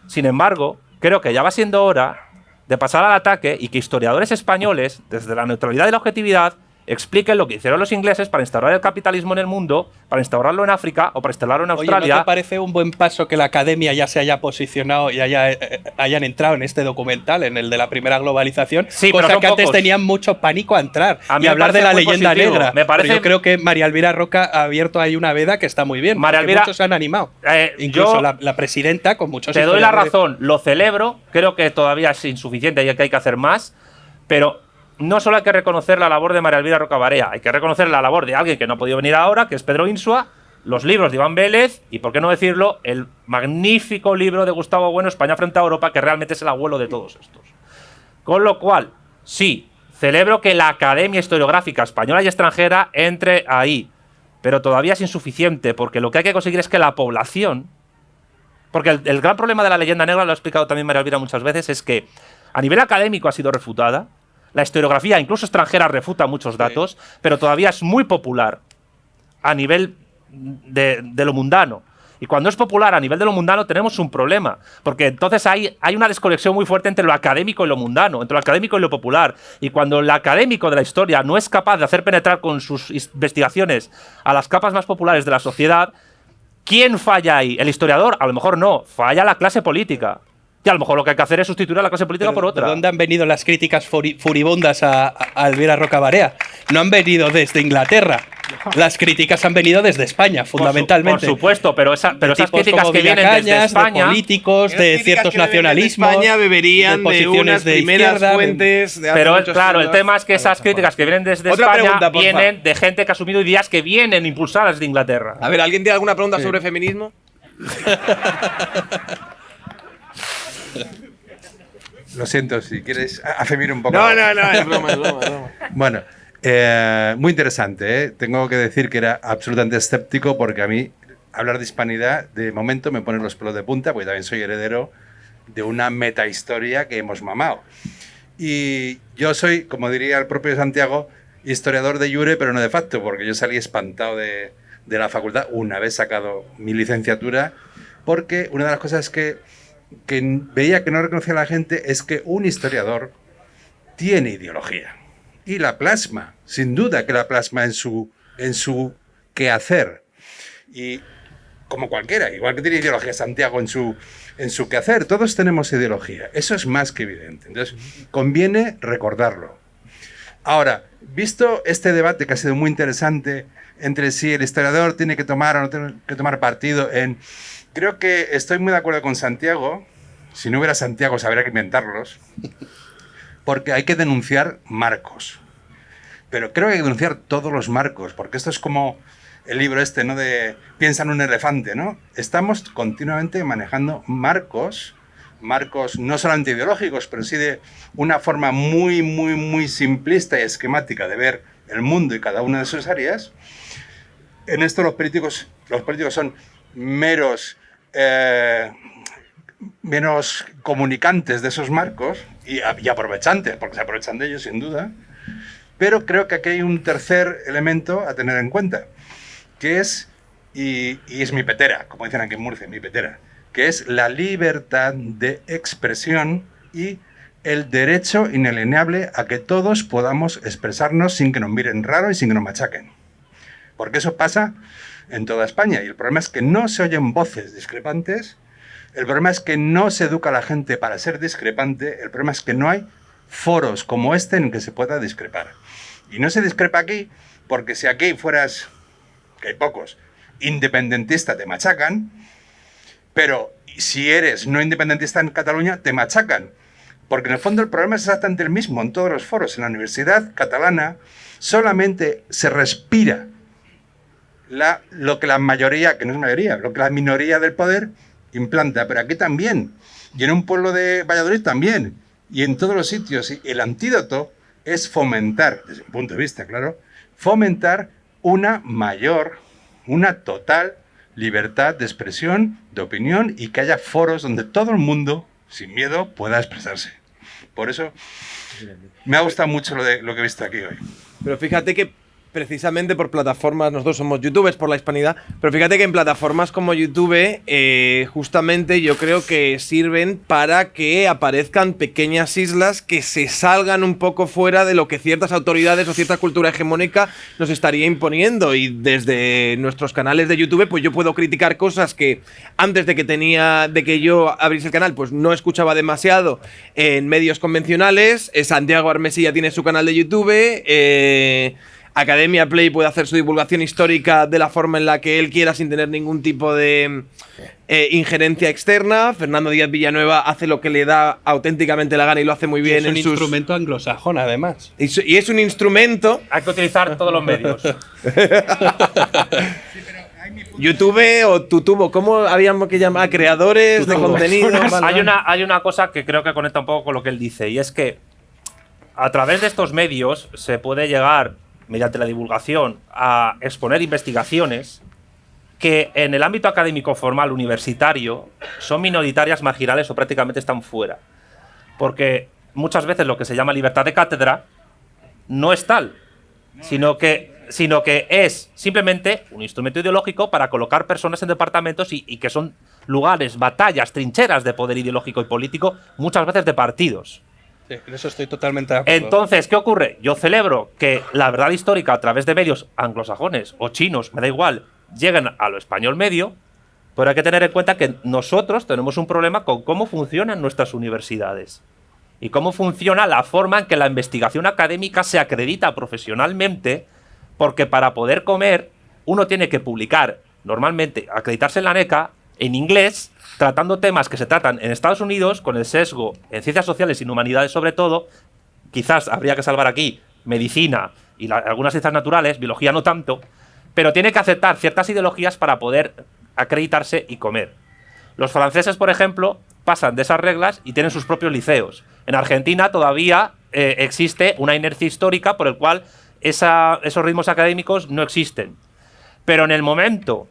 sin embargo, creo que ya va siendo hora de pasar al ataque y que historiadores españoles, desde la neutralidad y la objetividad, expliquen lo que hicieron los ingleses para instaurar el capitalismo en el mundo, para instaurarlo en África o para instalarlo en Australia. Oye, ¿no te parece un buen paso que la academia ya se haya posicionado y hayan entrado en este documental, en el de la primera globalización? Sí, cosa pero que antes pocos. Tenían mucho pánico a entrar A mí y me hablar de la parece muy leyenda positivo. negra. Me parece- Pero yo creo que María Elvira Roca ha abierto ahí una veda que está muy bien. María porque Elvira, muchos se han animado. yo Incluso la presidenta con muchos te doy la historiadores. razón, lo celebro, creo que todavía es insuficiente y que hay que hacer más, pero no solo hay que reconocer la labor de María Elvira Roca Barea, hay que reconocer la labor de alguien que no ha podido venir ahora, que es Pedro Insua, los libros de Iván Vélez y, por qué no decirlo, el magnífico libro de Gustavo Bueno, España frente a Europa, que realmente es el abuelo de todos estos. Con lo cual, sí, celebro que la Academia Historiográfica Española y Extranjera entre ahí, pero todavía es insuficiente, porque lo que hay que conseguir es que la población... Porque el gran problema de la leyenda negra, lo ha explicado también María Elvira muchas veces, es que a nivel académico ha sido refutada, la historiografía, incluso extranjera, refuta muchos datos, pero todavía es muy popular a nivel de lo mundano. Y cuando es popular a nivel de lo mundano tenemos un problema, porque entonces hay una desconexión muy fuerte entre lo académico y lo mundano, entre lo académico y lo popular. Y cuando el académico de la historia no es capaz de hacer penetrar con sus investigaciones a las capas más populares de la sociedad, ¿quién falla ahí? ¿El historiador? A lo mejor no, falla la clase política. Y a lo mejor lo que hay que hacer es sustituir a la clase política por otra. ¿De dónde han venido las críticas furibundas a Elvira Roca Barea? No han venido desde Inglaterra. Las críticas han venido desde España, fundamentalmente. Por supuesto, pero esas Tipos críticas como que vienen desde Villacañas, España... de políticos, Esas de críticas ciertos que vienen desde nacionalismos, España beberían de posiciones unas de primeras izquierda, fuentes de hace Pero muchos claro, el siglos. tema es que esas críticas que vienen desde Otra España pregunta, porfa. vienen de gente que ha asumido ideas que vienen impulsadas de Inglaterra. A ver, ¿alguien tiene alguna pregunta sobre feminismo? Lo siento, si quieres afemir un poco. No, es broma, es broma. Bueno, muy interesante, ¿eh? Tengo que decir que era absolutamente escéptico porque a mí hablar de hispanidad de momento me pone los pelos de punta porque también soy heredero de una metahistoria que hemos mamado. Y yo soy, como diría el propio Santiago, historiador de jure, pero no de facto, porque yo salí espantado de la facultad una vez sacado mi licenciatura, porque una de las cosas que veía que no reconocía la gente es que un historiador tiene ideología y la plasma, sin duda que la plasma en su quehacer, y como cualquiera, igual que tiene ideología Santiago en su quehacer, todos tenemos ideología, eso es más que evidente, entonces conviene recordarlo. Ahora, visto este debate que ha sido muy interesante entre si el historiador tiene que tomar o no tiene que tomar partido creo que estoy muy de acuerdo con Santiago. Si no hubiera Santiago, habría que inventarlos. Porque hay que denunciar marcos. Pero creo que hay que denunciar todos los marcos. Porque esto es como el libro este, ¿no? De piensa en un elefante, ¿no? Estamos continuamente manejando marcos no solamente ideológicos, pero sí de una forma muy, muy, muy simplista y esquemática de ver el mundo y cada una de sus áreas. En esto los políticos son meros comunicantes de esos marcos y aprovechantes, porque se aprovechan de ellos sin duda, pero creo que aquí hay un tercer elemento a tener en cuenta, que es, y es mi petera, como dicen aquí en Murcia, mi petera, que es la libertad de expresión y el derecho inalienable a que todos podamos expresarnos sin que nos miren raro y sin que nos machaquen. Porque eso pasa en toda España y el problema es que no se oyen voces discrepantes, el problema es que no se educa a la gente para ser discrepante, el problema es que no hay foros como este en que se pueda discrepar. Y no se discrepa aquí porque si aquí fueras, que hay pocos, independentista te machacan, pero si eres no independentista en Cataluña te machacan. Porque en el fondo el problema es exactamente el mismo en todos los foros. En la universidad catalana solamente se respira lo que la mayoría, que no es mayoría, lo que la minoría del poder implanta. Pero aquí también. Y en un pueblo de Valladolid también. Y en todos los sitios. Y el antídoto es fomentar, desde mi punto de vista, claro, fomentar una total libertad de expresión, de opinión y que haya foros donde todo el mundo, sin miedo, pueda expresarse. Por eso me ha gustado mucho lo que he visto aquí hoy. Pero fíjate que precisamente por plataformas, nosotros somos youtubers por la hispanidad, pero fíjate que en plataformas como YouTube justamente yo creo que sirven para que aparezcan pequeñas islas que se salgan un poco fuera de lo que ciertas autoridades o cierta cultura hegemónica nos estaría imponiendo, y desde nuestros canales de YouTube pues yo puedo criticar cosas que antes de que yo abriese el canal pues no escuchaba demasiado en medios convencionales. Santiago Armesilla tiene su canal de YouTube, Academia Play puede hacer su divulgación histórica de la forma en la que él quiera sin tener ningún tipo de injerencia externa. Fernando Díaz Villanueva hace lo que le da auténticamente la gana y lo hace muy bien. Es un instrumento anglosajón, además. Y es un instrumento. Hay que utilizar todos los medios. YouTube o Tutubo, ¿cómo habíamos que llamar? Creadores de contenido. Hay una cosa que creo que conecta un poco con lo que él dice, y es que a través de estos medios se puede llegar, mediante la divulgación, a exponer investigaciones que en el ámbito académico formal universitario son minoritarias, marginales o prácticamente están fuera. Porque muchas veces lo que se llama libertad de cátedra no es tal, sino que es simplemente un instrumento ideológico para colocar personas en departamentos y que son lugares, batallas, trincheras de poder ideológico y político, muchas veces de partidos. Sí, en eso estoy totalmente de acuerdo. Entonces, ¿qué ocurre? Yo celebro que la verdad histórica a través de medios anglosajones o chinos, me da igual, lleguen a lo español medio, pero hay que tener en cuenta que nosotros tenemos un problema con cómo funcionan nuestras universidades y cómo funciona la forma en que la investigación académica se acredita profesionalmente, porque para poder comer uno tiene que publicar, normalmente acreditarse en la NECA, en inglés, tratando temas que se tratan en Estados Unidos, con el sesgo en ciencias sociales y en humanidades sobre todo. Quizás habría que salvar aquí medicina y algunas ciencias naturales, biología no tanto, pero tiene que aceptar ciertas ideologías para poder acreditarse y comer. Los franceses, por ejemplo, pasan de esas reglas y tienen sus propios liceos. En Argentina todavía existe una inercia histórica por el cual esos ritmos académicos no existen. Pero en el momento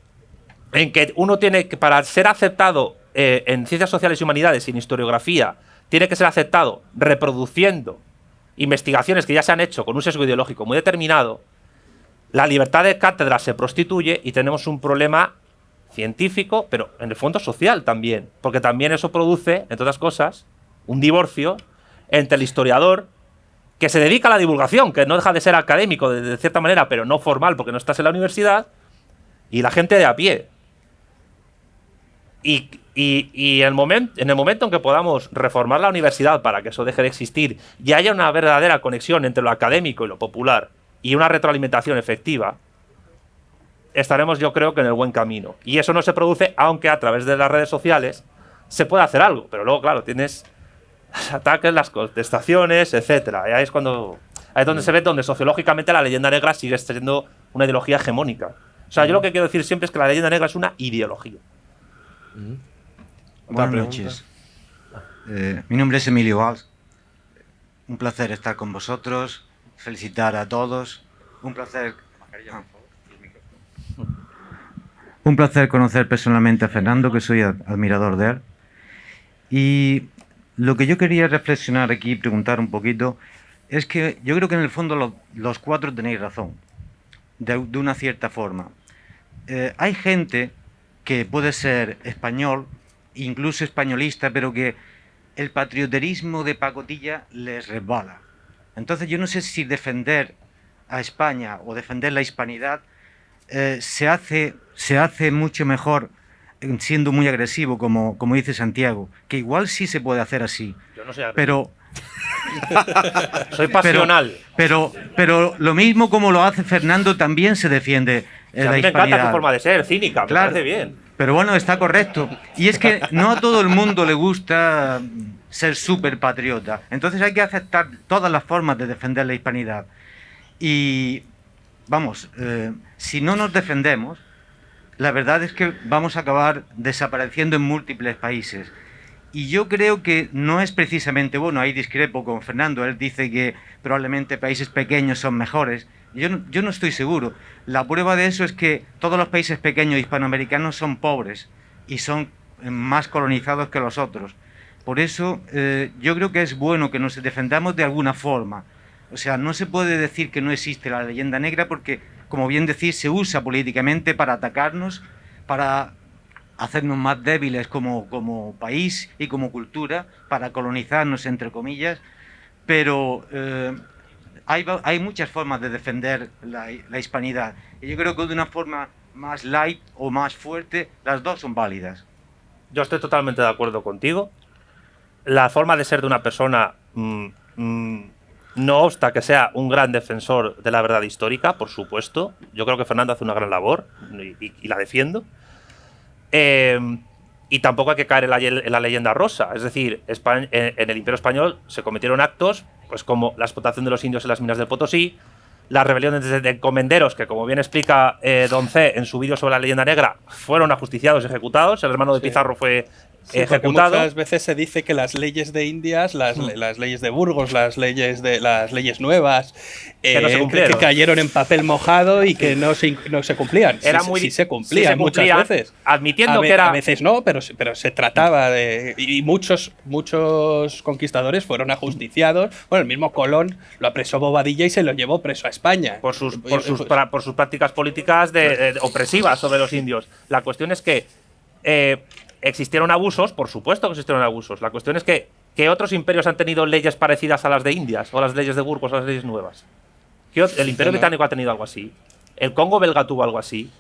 en que uno tiene que, para ser aceptado en ciencias sociales y humanidades, en historiografía, tiene que ser aceptado reproduciendo investigaciones que ya se han hecho con un sesgo ideológico muy determinado, la libertad de cátedra se prostituye y tenemos un problema científico, pero en el fondo social también, porque también eso produce, entre otras cosas, un divorcio entre el historiador que se dedica a la divulgación, que no deja de ser académico de cierta manera, pero no formal porque no estás en la universidad, y la gente de a pie. Y en el momento en que podamos reformar la universidad para que eso deje de existir y haya una verdadera conexión entre lo académico y lo popular y una retroalimentación efectiva, estaremos, yo creo, que en el buen camino. Y eso no se produce, aunque a través de las redes sociales se puede hacer algo, pero luego, claro, tienes los ataques, las contestaciones, etcétera. Y ahí es donde se ve donde sociológicamente la leyenda negra sigue siendo una ideología hegemónica. O sea, yo lo que quiero decir siempre es que la leyenda negra es una ideología. Buenas noches. Mi nombre es Emilio Valls. Un placer estar con vosotros. Felicitar a todos. Un placer conocer personalmente a Fernando, que soy admirador de él. Y lo que yo quería reflexionar aquí, preguntar un poquito, es que yo creo que en el fondo los cuatro tenéis razón, de una cierta forma. Hay gente que puede ser español, incluso españolista, pero que el patrioterismo de pacotilla les resbala. Entonces yo no sé si defender a España o defender la hispanidad se hace mucho mejor siendo muy agresivo, como dice Santiago, que igual sí se puede hacer así. Yo no soy agresivo. Soy pasional. Pero lo mismo como lo hace Fernando, también se defiende O sea, la a mí me encanta hispanidad. tu forma de ser, cínica, me Claro. parece bien. Pero bueno, está correcto. Y es que no a todo el mundo le gusta ser súper patriota. Entonces hay que aceptar todas las formas de defender la hispanidad. Y vamos, si no nos defendemos, la verdad es que vamos a acabar desapareciendo en múltiples países. Y yo creo que no es precisamente, bueno, ahí discrepo con Fernando, él dice que probablemente países pequeños son mejores. Yo no estoy seguro. La prueba de eso es que todos los países pequeños hispanoamericanos son pobres y son más colonizados que los otros. Por eso yo creo que es bueno que nos defendamos de alguna forma. O sea, no se puede decir que no existe la leyenda negra porque, como bien decís, se usa políticamente para atacarnos, para hacernos más débiles como país y como cultura, para colonizarnos, entre comillas, pero hay muchas formas de defender la hispanidad. Y yo creo que de una forma más light o más fuerte, las dos son válidas. Yo estoy totalmente de acuerdo contigo. La forma de ser de una persona no obsta que sea un gran defensor de la verdad histórica, por supuesto. Yo creo que Fernando hace una gran labor y la defiendo. Y tampoco hay que caer en la leyenda rosa. Es decir, en el Imperio Español se cometieron actos pues como la explotación de los indios en las minas del Potosí, las rebeliones de encomenderos, que como bien explica Don C en su vídeo sobre la leyenda negra, fueron ajusticiados y ejecutados. El hermano de Pizarro fue ejecutado. Muchas veces se dice que las leyes de Indias, las leyes de Burgos, las leyes nuevas, Que no se cumplieron. que cayeron en papel mojado y que no se cumplían. Era Sí, muy sí se sí cumplían se cumplían, muchas veces. admitiendo que era A veces no, pero se trataba de. Y muchos conquistadores fueron ajusticiados. Bueno, el mismo Colón lo apresó Bobadilla y se lo llevó preso a España. por sus prácticas políticas opresivas sobre los indios. La cuestión es que existieron abusos, por supuesto que existieron abusos. La cuestión es que otros imperios han tenido leyes parecidas a las de Indias, o las leyes de Burgos, o las leyes nuevas. El Imperio Británico ha tenido algo así. El Congo belga tuvo algo así.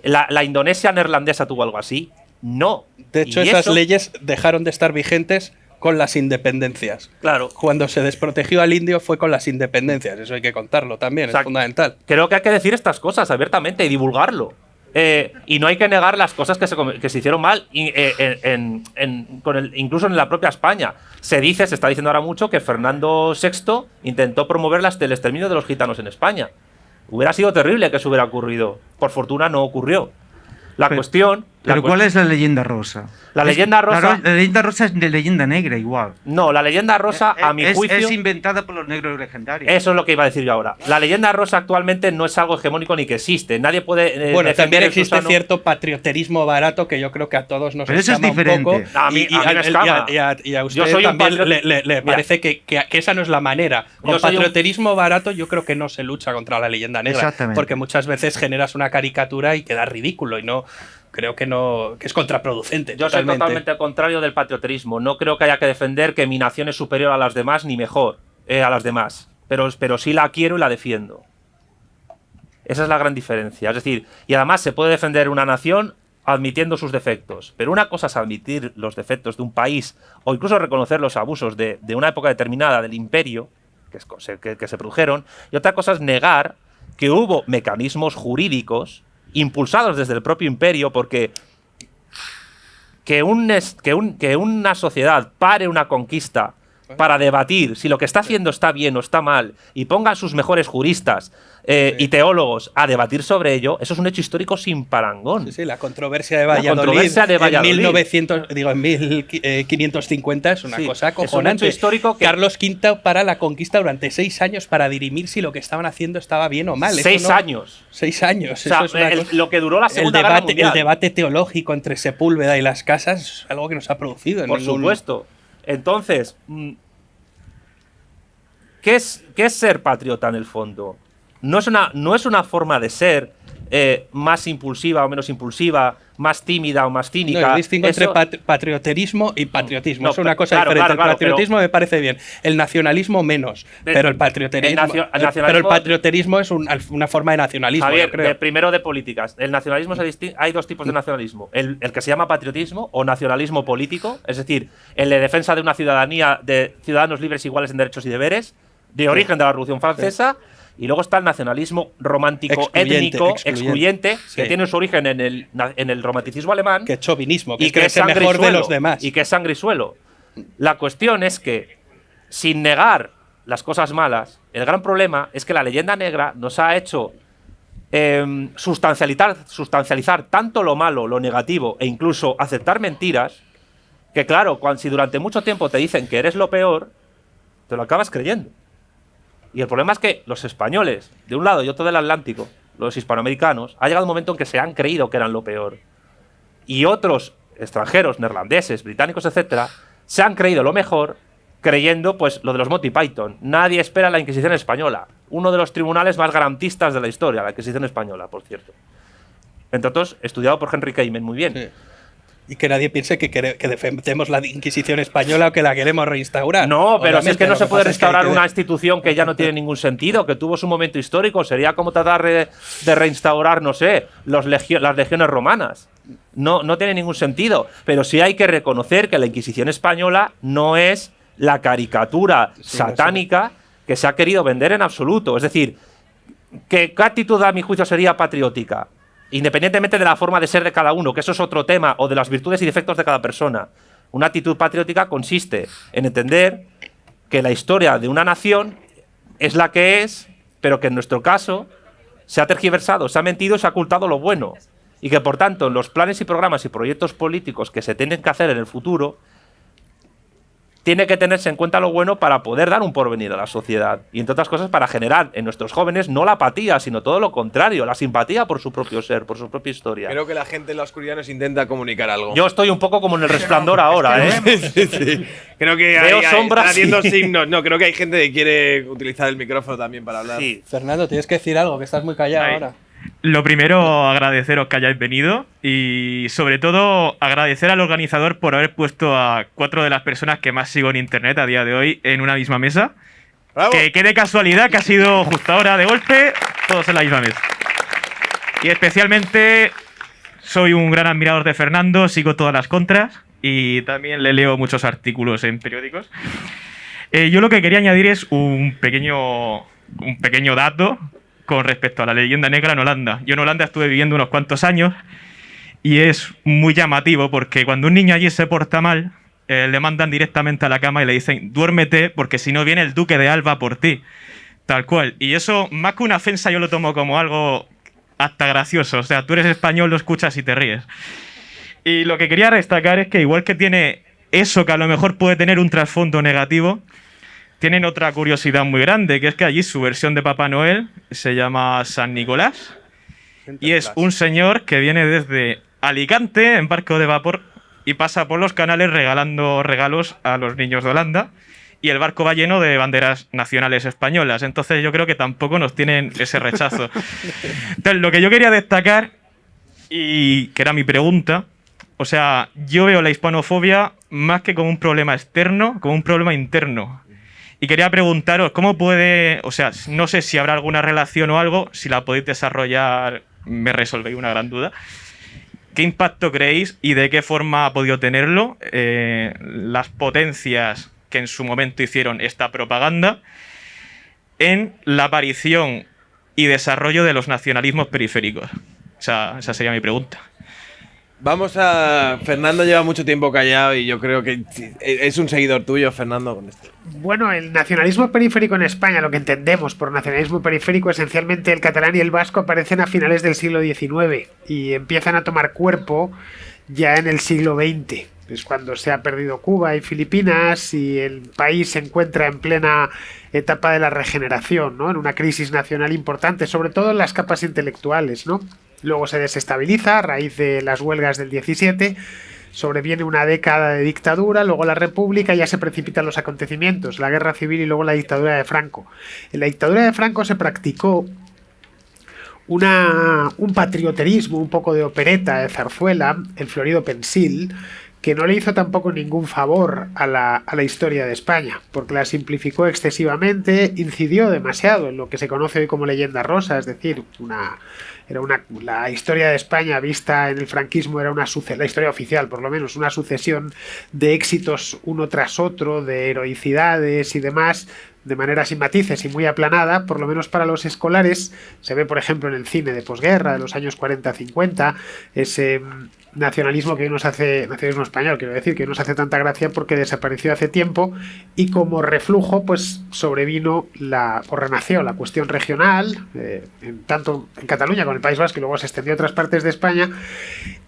La Indonesia neerlandesa tuvo algo así. No. De hecho, Y esas eso- leyes dejaron de estar vigentes con las independencias. Claro. Cuando se desprotegió al indio fue con las independencias. Eso hay que contarlo también, O sea, es fundamental. Creo que hay que decir estas cosas abiertamente y divulgarlo. Y no hay que negar las cosas que se hicieron mal, incluso en la propia España. Se está diciendo ahora mucho, que Fernando VI intentó promover el exterminio de los gitanos en España. Hubiera sido terrible que eso hubiera ocurrido. Por fortuna no ocurrió. Pero ¿cuál es la leyenda rosa? La leyenda rosa- La leyenda rosa es de leyenda negra igual. No, la leyenda rosa, a mi juicio. Es inventada por los negros legendarios. Eso es lo que iba a decir yo ahora. La leyenda rosa actualmente no es algo hegemónico ni que existe. Nadie puede. Bueno, defender también en su existe sano- cierto patrioterismo barato que yo creo que a todos nos Pero eso es escama un diferente. poco. A mí me escama. Y a usted Yo soy un también patriota- le Mira. parece que esa no es la manera. Con Yo soy un- patrioterismo barato yo creo que no se lucha contra la leyenda negra. Exactamente. Porque muchas veces generas una caricatura y queda ridículo y no. Creo que es contraproducente. Yo soy totalmente al contrario del patrioterismo. No creo que haya que defender que mi nación es superior a las demás ni mejor a las demás. Pero sí la quiero y la defiendo. Esa es la gran diferencia. Es decir, y además se puede defender una nación admitiendo sus defectos. Pero una cosa es admitir los defectos de un país o incluso reconocer los abusos de una época determinada del imperio que se produjeron. Y otra cosa es negar que hubo mecanismos jurídicos impulsados desde el propio imperio, porque que una sociedad pare una conquista para debatir si lo que está haciendo está bien o está mal y ponga a sus mejores juristas y teólogos a debatir sobre ello, eso es un hecho histórico sin parangón. Sí, sí, la controversia de Valladolid, controversia de Valladolid. en 1550 es una Sí, cosa es un acojonante. hecho histórico que- Carlos V para la conquista durante 6 años para dirimir si lo que estaban haciendo estaba bien o mal. Eso 6 no- años. 6 años. O sea, eso es una cosa- lo que duró la Segunda Guerra Mundial. El debate teológico entre Sepúlveda y las casas es algo que no se ha producido en Por ningún- supuesto. Entonces, ¿qué es ser patriota en el fondo? No es una forma de ser más impulsiva o menos impulsiva, más tímida o más cínica. No, yo distingo Eso- entre patrioterismo y patriotismo. No, es una cosa claro, diferente. claro, el patriotismo me parece bien. El nacionalismo menos. Pero el patrioterismo. Pero el patrioterismo es una forma de nacionalismo, Javier, yo creo. primero de políticas. El nacionalismo hay dos tipos de nacionalismo. El que se llama patriotismo o nacionalismo político, es decir, el de defensa de una ciudadanía de ciudadanos libres iguales en derechos y deberes, de origen de la Revolución Francesa. Y luego está el nacionalismo romántico, étnico, excluyente, Sí. que tiene su origen en el romanticismo alemán. Que es chauvinismo, que y es que es creerse sangre mejor y suelo, de los demás. Y que es sangre y suelo. La cuestión es que, sin negar las cosas malas, el gran problema es que la leyenda negra nos ha hecho sustancializar tanto lo malo, lo negativo e incluso aceptar mentiras, que claro, si durante mucho tiempo te dicen que eres lo peor, te lo acabas creyendo. Y el problema es que los españoles, de un lado y otro del Atlántico, los hispanoamericanos, ha llegado un momento en que se han creído que eran lo peor. Y otros extranjeros, neerlandeses, británicos, etcétera, se han creído lo mejor, creyendo pues lo de los Monty Python. Nadie espera la Inquisición española. Uno de los tribunales más garantistas de la historia, la Inquisición española, por cierto. Entre otros, estudiado por Henry Cayman, muy bien. Sí. Y que nadie piense que defendemos la Inquisición española o que la queremos reinstaurar. No, pero si es Obviamente, que no lo se puede pasa es que hay restaurar que una institución que ya no tiene ningún sentido, que tuvo su momento histórico. Sería como tratar de reinstaurar, no sé, las legiones romanas. No tiene ningún sentido. Pero sí hay que reconocer que la Inquisición española no es la caricatura satánica que se ha querido vender en absoluto. Es decir, ¿qué actitud a mi juicio sería patriótica? Independientemente de la forma de ser de cada uno, que eso es otro tema, o de las virtudes y defectos de cada persona. Una actitud patriótica consiste en entender que la historia de una nación es la que es, pero que en nuestro caso se ha tergiversado, se ha mentido, se ha ocultado lo bueno. Y que por tanto, en los planes y programas y proyectos políticos que se tienen que hacer en el futuro, tiene que tenerse en cuenta lo bueno para poder dar un porvenir a la sociedad. Y entre otras cosas, para generar en nuestros jóvenes no la apatía, sino todo lo contrario, la simpatía por su propio ser, por su propia historia. Creo que la gente en la oscuridad nos intenta comunicar algo. Yo estoy un poco como en el Resplandor ahora, ¿eh? Sí. Creo que Veo hay, sombras están haciendo y- signos. No, creo que hay gente que quiere utilizar el micrófono también para hablar. Sí. Fernando, tienes que decir algo, que estás muy callado Ahí. ahora. Lo primero, agradeceros que hayáis venido y sobre todo agradecer al organizador por haber puesto a 4 de las personas que más sigo en internet a día de hoy en una misma mesa. ¡Bravo! Que quede casualidad que ha sido justo ahora de golpe, todos en la misma mesa. Y especialmente soy un gran admirador de Fernando, sigo todas las contras y también le leo muchos artículos en periódicos. Yo lo que quería añadir es un pequeño dato con respecto a la leyenda negra en Holanda. Yo en Holanda estuve viviendo unos cuantos años y es muy llamativo porque cuando un niño allí se porta mal, le mandan directamente a la cama y le dicen duérmete porque si no viene el duque de Alba por ti. Tal cual. Y eso, más que una ofensa, yo lo tomo como algo hasta gracioso. O sea, tú eres español, lo escuchas y te ríes. Y lo que quería destacar es que igual que tiene eso que a lo mejor puede tener un trasfondo negativo, tienen otra curiosidad muy grande, que es que allí su versión de Papá Noel se llama San Nicolás y es un señor que viene desde Alicante en barco de vapor y pasa por los canales regalando regalos a los niños de Holanda y el barco va lleno de banderas nacionales españolas. Entonces yo creo que tampoco nos tienen ese rechazo. Entonces lo que yo quería destacar, y que era mi pregunta, o sea, yo veo la hispanofobia más que como un problema externo, como un problema interno. Y quería preguntaros, ¿cómo puede, o sea, no sé si habrá alguna relación o algo, si la podéis desarrollar, me resolvéis una gran duda. ¿Qué impacto creéis y de qué forma ha podido tenerlo las potencias que en su momento hicieron esta propaganda en la aparición y desarrollo de los nacionalismos periféricos? O sea, esa sería mi pregunta. Vamos a... Fernando lleva mucho tiempo callado y yo creo que es un seguidor tuyo, Fernando, con esto. Bueno, el nacionalismo periférico en España, lo que entendemos por nacionalismo periférico, esencialmente el catalán y el vasco, aparecen a finales del siglo XIX y empiezan a tomar cuerpo ya en el siglo XX. Es cuando se ha perdido Cuba y Filipinas y el país se encuentra en plena etapa de la regeneración, ¿no? En una crisis nacional importante, sobre todo en las capas intelectuales, ¿no? Luego se desestabiliza a raíz de las huelgas del 17, sobreviene una década de dictadura, luego la República, ya se precipitan los acontecimientos, la Guerra Civil y luego la dictadura de Franco. En la dictadura de Franco se practicó un patrioterismo, un poco de opereta de zarzuela, el Florido Pensil, que no le hizo tampoco ningún favor a la historia de España, porque la simplificó excesivamente, incidió demasiado en lo que se conoce hoy como leyenda rosa, es decir, la historia de España vista en el franquismo era la historia oficial, por lo menos, una sucesión de éxitos uno tras otro, de heroicidades y demás, de manera sin matices y muy aplanada, por lo menos para los escolares. Se ve, por ejemplo, en el cine de posguerra, de los años 40-50, ese nacionalismo que hoy nos hace, nacionalismo español, quiero decir, que hoy nos hace tanta gracia porque desapareció hace tiempo, y como reflujo, pues sobrevino o renació la cuestión regional, tanto en Cataluña como en el País Vasco, y luego se extendió a otras partes de España.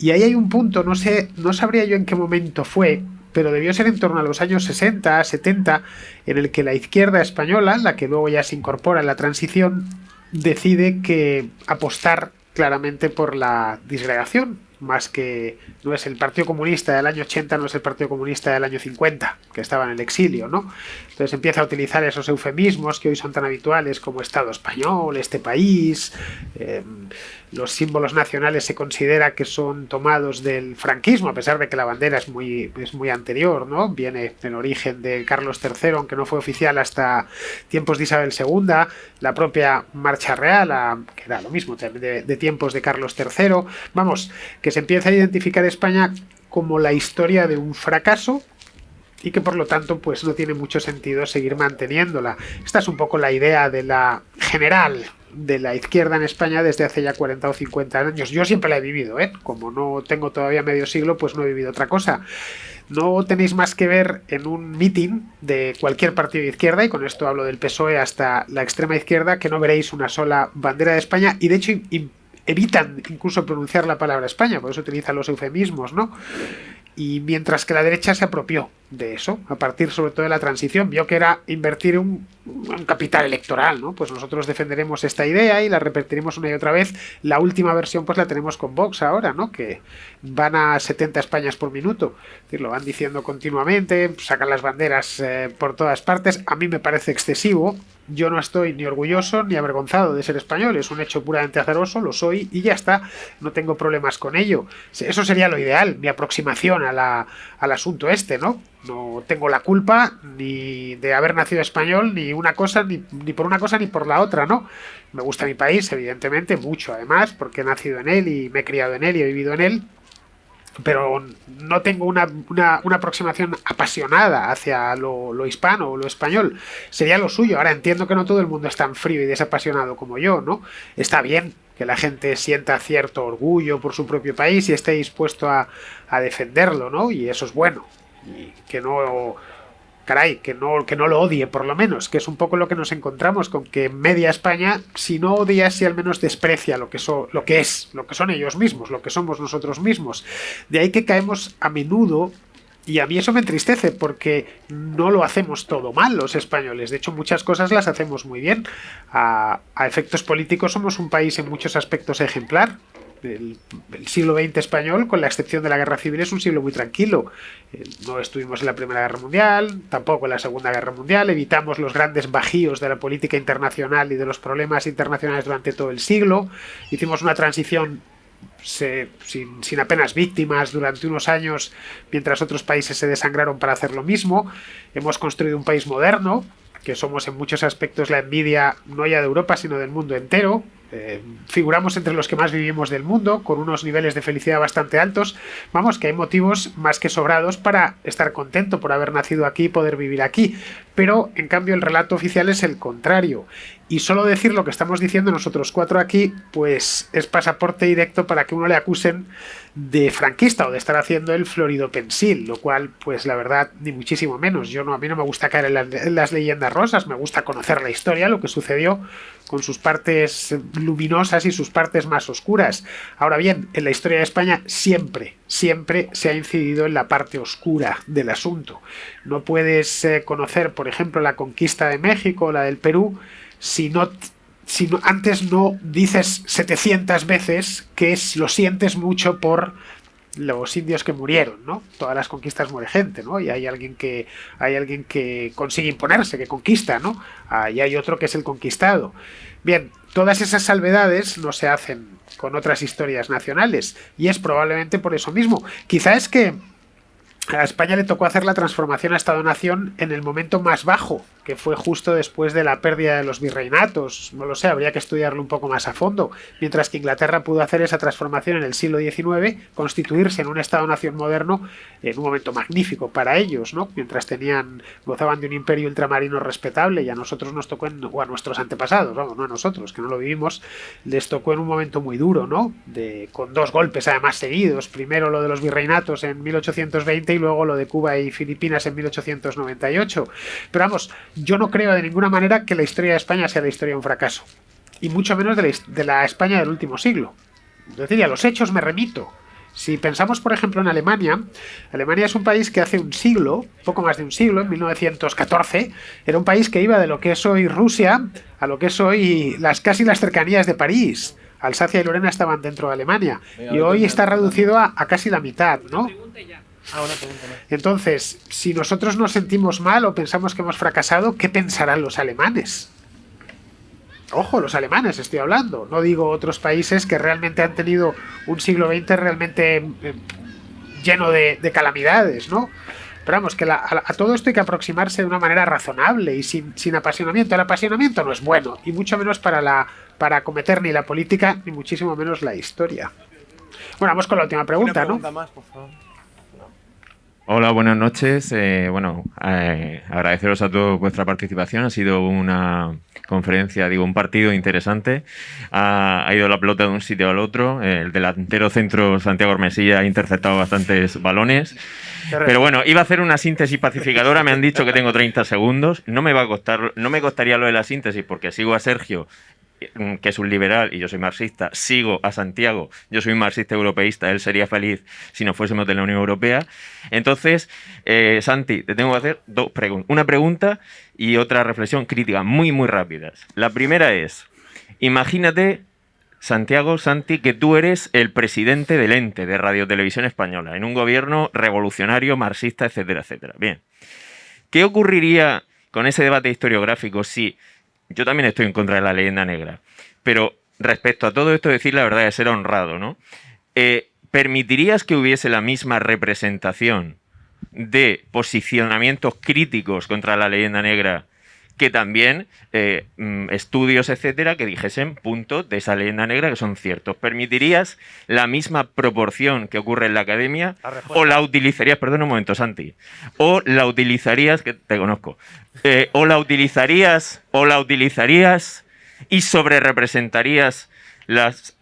Y ahí hay un punto, no sabría yo en qué momento fue, pero debió ser en torno a los años 60, 70, en el que la izquierda española, la que luego ya se incorpora en la transición, decide que apostar claramente por la disgregación, más que no es el Partido Comunista del año 80, no es el Partido Comunista del año 50, que estaba en el exilio, ¿no? Entonces empieza a utilizar esos eufemismos que hoy son tan habituales como Estado español, este país. Los símbolos nacionales se considera que son tomados del franquismo, a pesar de que la bandera es muy anterior, ¿no? Viene en origen de Carlos III, aunque no fue oficial hasta tiempos de Isabel II. La propia Marcha Real, que era lo mismo, de tiempos de Carlos III. Vamos, que se empieza a identificar España como la historia de un fracaso y que por lo tanto pues no tiene mucho sentido seguir manteniéndola. Esta es un poco la idea de la general de la izquierda en España desde hace ya 40 o 50 años. Yo siempre la he vivido, como no tengo todavía medio siglo, pues no he vivido otra cosa. No tenéis más que ver en un mitin de cualquier partido de izquierda, y con esto hablo del PSOE hasta la extrema izquierda, que no veréis una sola bandera de España, y de hecho evitan incluso pronunciar la palabra España, por eso utilizan los eufemismos, ¿no? Y mientras que la derecha se apropió de eso, a partir sobre todo de la transición, vio que era invertir un capital electoral, ¿no? Pues nosotros defenderemos esta idea y la repetiremos una y otra vez. La última versión pues la tenemos con Vox ahora, ¿no? Que van a 70 Españas por minuto, es decir, lo van diciendo continuamente, sacan las banderas por todas partes. A mí me parece excesivo. Yo no estoy ni orgulloso ni avergonzado de ser español, es un hecho puramente azaroso, lo soy y ya está, no tengo problemas con ello. Eso sería lo ideal, mi aproximación al asunto ¿no? No tengo la culpa ni de haber nacido español, ni una cosa, ni por una cosa ni por la otra, ¿no? Me gusta mi país, evidentemente, mucho además, porque he nacido en él y me he criado en él y he vivido en él, pero no tengo una aproximación apasionada hacia lo hispano o lo español. Sería lo suyo. Ahora entiendo que no todo el mundo es tan frío y desapasionado como yo, ¿no? Está bien que la gente sienta cierto orgullo por su propio país y esté dispuesto a defenderlo, ¿no? Y eso es bueno. Y que no... Caray, que no lo odie, por lo menos, que es un poco lo que nos encontramos con que media España, si no odia, si al menos desprecia lo que son ellos mismos, lo que somos nosotros mismos. De ahí que caemos a menudo, y a mí eso me entristece, porque no lo hacemos todo mal los españoles. De hecho, muchas cosas las hacemos muy bien. A efectos políticos somos un país en muchos aspectos ejemplar. El siglo XX español, con la excepción de la Guerra Civil, es un siglo muy tranquilo. No estuvimos en la Primera Guerra Mundial, tampoco en la Segunda Guerra Mundial, evitamos los grandes bajíos de la política internacional y de los problemas internacionales durante todo el siglo, hicimos una transición sin apenas víctimas durante unos años, mientras otros países se desangraron para hacer lo mismo. Hemos construido un país moderno, que somos en muchos aspectos la envidia no ya de Europa, sino del mundo entero. Figuramos entre los que más vivimos del mundo, con unos niveles de felicidad bastante altos. Vamos, que hay motivos más que sobrados para estar contento por haber nacido aquí y poder vivir aquí, pero en cambio el relato oficial es el contrario, y solo decir lo que estamos diciendo nosotros cuatro aquí pues es pasaporte directo para que uno le acusen de franquista o de estar haciendo el Florido Pensil, lo cual pues la verdad ni muchísimo menos. A mí no me gusta caer en las leyendas rosas, me gusta conocer la historia, lo que sucedió, con sus partes luminosas y sus partes más oscuras. Ahora bien, en la historia de España siempre se ha incidido en la parte oscura del asunto. No puedes conocer, por ejemplo, la conquista de México o la del Perú si antes no dices 700 veces que lo sientes mucho por los indios que murieron, ¿no? Todas las conquistas muere gente, ¿no? Y hay alguien que consigue imponerse, que conquista, ¿no? Y hay otro que es el conquistado. Bien, Todas esas salvedades no se hacen con otras historias nacionales, y es probablemente por eso mismo. Quizá es que a España le tocó hacer la transformación a Estado-Nación en el momento más bajo, que fue justo después de la pérdida de los virreinatos. No lo sé, habría que estudiarlo un poco más a fondo. Mientras que Inglaterra pudo hacer esa transformación en el siglo XIX, constituirse en un Estado-Nación moderno en un momento magnífico para ellos, ¿no? Mientras gozaban de un imperio ultramarino respetable, y a nosotros nos tocó, o a nuestros antepasados, vamos, no a nosotros, que no lo vivimos, les tocó en un momento muy duro, ¿no? Con 2 golpes además seguidos. Primero lo de los virreinatos en 1820 y luego lo de Cuba y Filipinas en 1898. Pero vamos, yo no creo de ninguna manera que la historia de España sea la historia de un fracaso, y mucho menos de la España del último siglo. Es decir, a los hechos me remito. Si pensamos, por ejemplo, en Alemania, Alemania es un país que hace un siglo, poco más de un siglo, en 1914, era un país que iba de lo que es hoy Rusia a lo que es hoy casi las cercanías de París. Alsacia y Lorena estaban dentro de Alemania, y hoy está reducido a casi la mitad, ¿no? Entonces, si nosotros nos sentimos mal o pensamos que hemos fracasado, ¿qué pensarán los alemanes? Ojo, los alemanes estoy hablando, no digo otros países que realmente han tenido un siglo XX realmente lleno de calamidades, ¿no? Pero vamos, que a todo esto hay que aproximarse de una manera razonable y sin apasionamiento. El apasionamiento no es bueno, y mucho menos para acometer ni la política, ni muchísimo menos la historia. Bueno, vamos con la última pregunta, ¿no? Más, por favor. Hola, buenas noches. Agradeceros a todos vuestra participación. Ha sido una conferencia, un partido interesante. Ha ido la pelota de un sitio al otro. El delantero centro Santiago Ormesilla ha interceptado bastantes balones. Pero bueno, iba a hacer una síntesis pacificadora. Me han dicho que tengo 30 segundos. No me costaría lo de la síntesis, porque sigo a Sergio, que es un liberal y yo soy marxista, sigo a Santiago, yo soy un marxista europeísta, él sería feliz si no fuésemos de la Unión Europea. Entonces, Santi, te tengo que hacer 2 preguntas, una pregunta y otra reflexión crítica, muy rápidas. La primera es, imagínate, Santi, que tú eres el presidente del ente de Radio Televisión Española, en un gobierno revolucionario, marxista, etcétera, etcétera. Bien, ¿qué ocurriría con ese debate historiográfico si... Yo también estoy en contra de la leyenda negra, pero respecto a todo esto, decir la verdad es ser honrado, ¿no? ¿Permitirías que hubiese la misma representación de posicionamientos críticos contra la leyenda negra que también estudios, etcétera, que dijesen puntos de esa leyenda negra que son ciertos? ¿Permitirías la misma proporción que ocurre en la academia? ¿O la utilizarías, perdón un momento, Santi, o la utilizarías, que te conozco, o la utilizarías y sobrerepresentarías las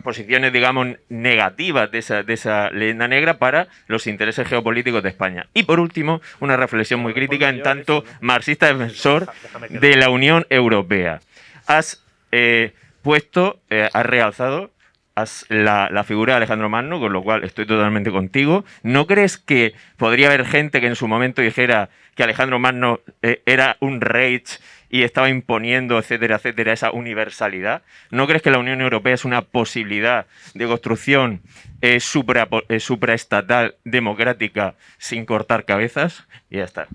posiciones, digamos, negativas de esa leyenda negra para los intereses geopolíticos de España? Y por último, una reflexión muy crítica en tanto marxista defensor de la Unión Europea. Has realzado la figura de Alejandro Magno, con lo cual estoy totalmente contigo. ¿No crees que podría haber gente que en su momento dijera que Alejandro Magno era un rage y estaba imponiendo, etcétera, etcétera, esa universalidad? ¿No crees que la Unión Europea es una posibilidad de construcción supraestatal, democrática, sin cortar cabezas? Y ya está.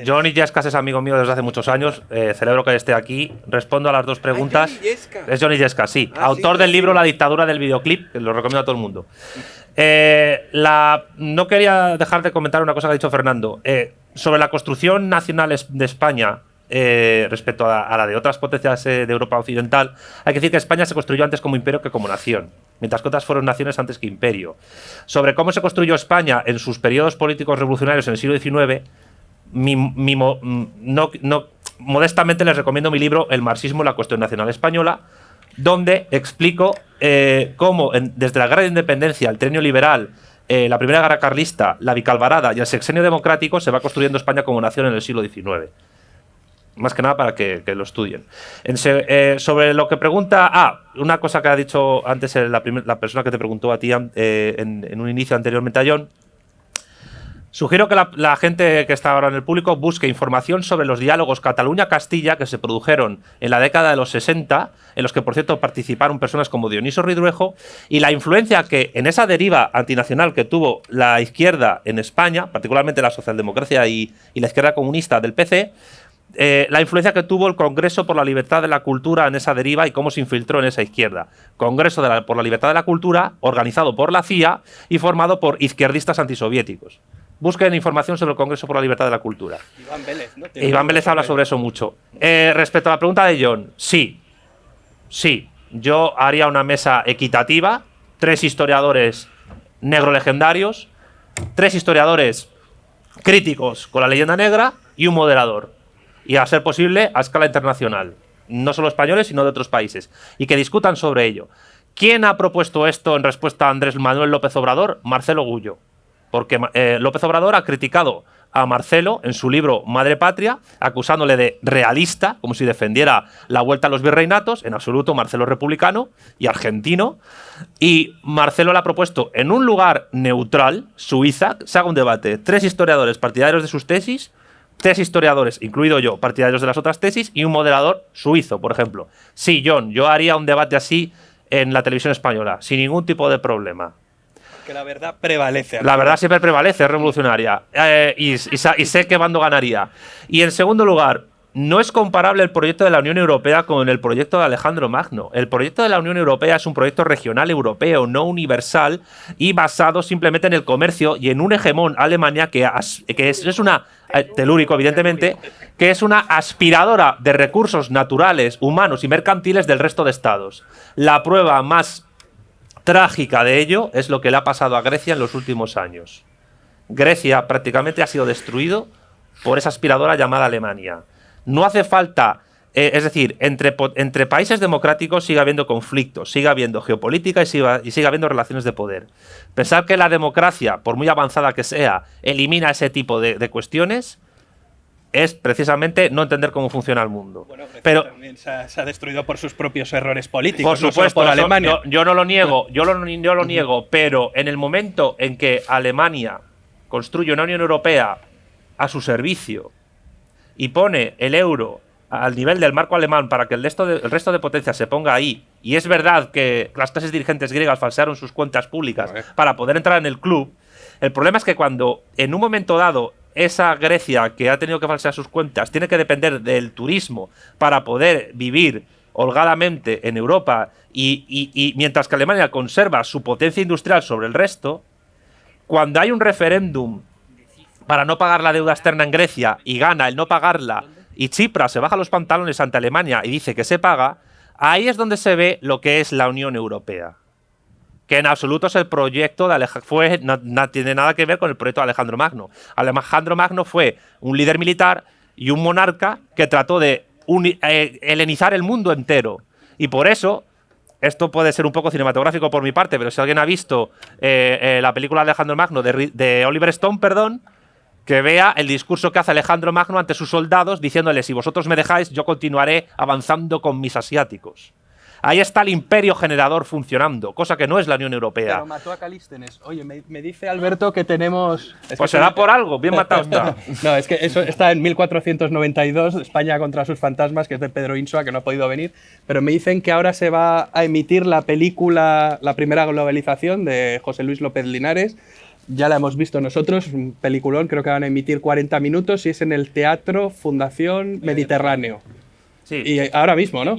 Johnny Yescas es amigo mío desde hace muchos años. Celebro que esté aquí. Respondo a las 2 preguntas. Es Johnny Yescas, sí. Autor del libro La dictadura del videoclip, que lo recomiendo a todo el mundo. No quería dejar de comentar una cosa que ha dicho Fernando. Sobre la construcción nacional de España, respecto a la de otras potencias de Europa Occidental, hay que decir que España se construyó antes como imperio que como nación, mientras que otras fueron naciones antes que imperio. Sobre cómo se construyó España en sus periodos políticos revolucionarios en el siglo XIX, modestamente les recomiendo mi libro El marxismo y la cuestión nacional española, donde explico cómo desde la guerra de independencia, el trienio liberal, la primera guerra carlista, la bicalvarada y el sexenio democrático se va construyendo España como nación en el siglo XIX. Más que nada para que lo estudien. Sobre lo que pregunta... una cosa que ha dicho antes la persona que te preguntó a ti en un inicio anteriormente a John. Sugiero que la gente que está ahora en el público busque información sobre los diálogos Cataluña-Castilla que se produjeron en la década de los 60, en los que, por cierto, participaron personas como Dioniso Ridruejo, y la influencia que en esa deriva antinacional que tuvo la izquierda en España, particularmente la socialdemocracia y la izquierda comunista del PC, la influencia que tuvo el Congreso por la Libertad de la Cultura en esa deriva y cómo se infiltró en esa izquierda. Congreso por la Libertad de la Cultura, organizado por la CIA y formado por izquierdistas antisoviéticos. Busquen información sobre el Congreso por la Libertad de la Cultura. Iván Vélez, ¿no? Iván Vélez habla sobre eso mucho. Respecto a la pregunta de John, sí. Yo haría una mesa equitativa, 3 historiadores negro legendarios, 3 historiadores críticos con la leyenda negra y un moderador. Y a ser posible a escala internacional. No solo españoles, sino de otros países. Y que discutan sobre ello. ¿Quién ha propuesto esto en respuesta a Andrés Manuel López Obrador? Marcelo Gullo. Porque López Obrador ha criticado a Marcelo en su libro Madre Patria, acusándole de realista, como si defendiera la vuelta a los virreinatos. En absoluto, Marcelo es republicano y argentino. Y Marcelo le ha propuesto en un lugar neutral, Suiza, se haga un debate. 3 historiadores partidarios de sus tesis, 3 historiadores, incluido yo, partidarios de las otras tesis, y un moderador suizo, por ejemplo. Sí, John, yo haría un debate así en la televisión española, sin ningún tipo de problema. Que la verdad prevalece. La verdad siempre prevalece, es revolucionaria. Y sé qué bando ganaría. Y en segundo lugar, no es comparable el proyecto de la Unión Europea con el proyecto de Alejandro Magno. El proyecto de la Unión Europea es un proyecto regional europeo, no universal, y basado simplemente en el comercio y en un hegemón, Alemania, que es una, telúrico evidentemente, que es una aspiradora de recursos naturales, humanos y mercantiles del resto de estados. La prueba más trágica de ello es lo que le ha pasado a Grecia en los últimos años. Grecia prácticamente ha sido destruido por esa aspiradora llamada Alemania. No hace falta, es decir, entre países democráticos sigue habiendo conflictos, sigue habiendo geopolítica y sigue habiendo relaciones de poder. Pensar que la democracia, por muy avanzada que sea, elimina ese tipo de cuestiones es precisamente no entender cómo funciona el mundo. Bueno, pero también se ha destruido por sus propios errores políticos. Por supuesto, no solo por Alemania. Yo no lo niego, yo lo niego, pero en el momento en que Alemania construye una Unión Europea a su servicio y pone el euro al nivel del marco alemán para que el resto de potencias se ponga ahí, y es verdad que las clases dirigentes griegas falsearon sus cuentas públicas para poder entrar en el club, el problema es que cuando en un momento dado esa Grecia que ha tenido que falsear sus cuentas tiene que depender del turismo para poder vivir holgadamente en Europa y mientras que Alemania conserva su potencia industrial sobre el resto, cuando hay un referéndum para no pagar la deuda externa en Grecia y gana el no pagarla y Tsipras se baja los pantalones ante Alemania y dice que se paga, ahí es donde se ve lo que es la Unión Europea. Que en absoluto es el proyecto de no tiene nada que ver con el proyecto de Alejandro Magno. Alejandro Magno fue un líder militar y un monarca que trató de helenizar el mundo entero. Y por eso, esto puede ser un poco cinematográfico por mi parte, pero si alguien ha visto la película de Alejandro Magno, de Oliver Stone, que vea el discurso que hace Alejandro Magno ante sus soldados, diciéndoles: si vosotros me dejáis, yo continuaré avanzando con mis asiáticos. Ahí está el imperio generador funcionando, cosa que no es la Unión Europea. Pero mató a Calístenes. Oye, me dice Alberto que tenemos... Pues será por algo, bien matado está. No, es que eso está en 1492, España contra sus fantasmas, que es de Pedro Insua, que no ha podido venir. Pero me dicen que ahora se va a emitir la película La primera globalización de José Luis López Linares. Ya la hemos visto nosotros, un peliculón, creo que van a emitir 40 minutos y es en el Teatro Fundación Mediterráneo. Sí. Y ahora mismo, ¿no?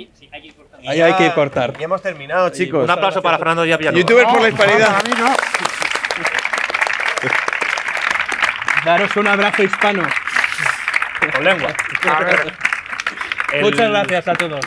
Ahí hay que cortar. Y hemos terminado, chicos. Un aplauso para Fernando Díaz Villalobos. YouTubers por la hispanidad. Daros un abrazo hispano. Con lengua. Muchas gracias a todos.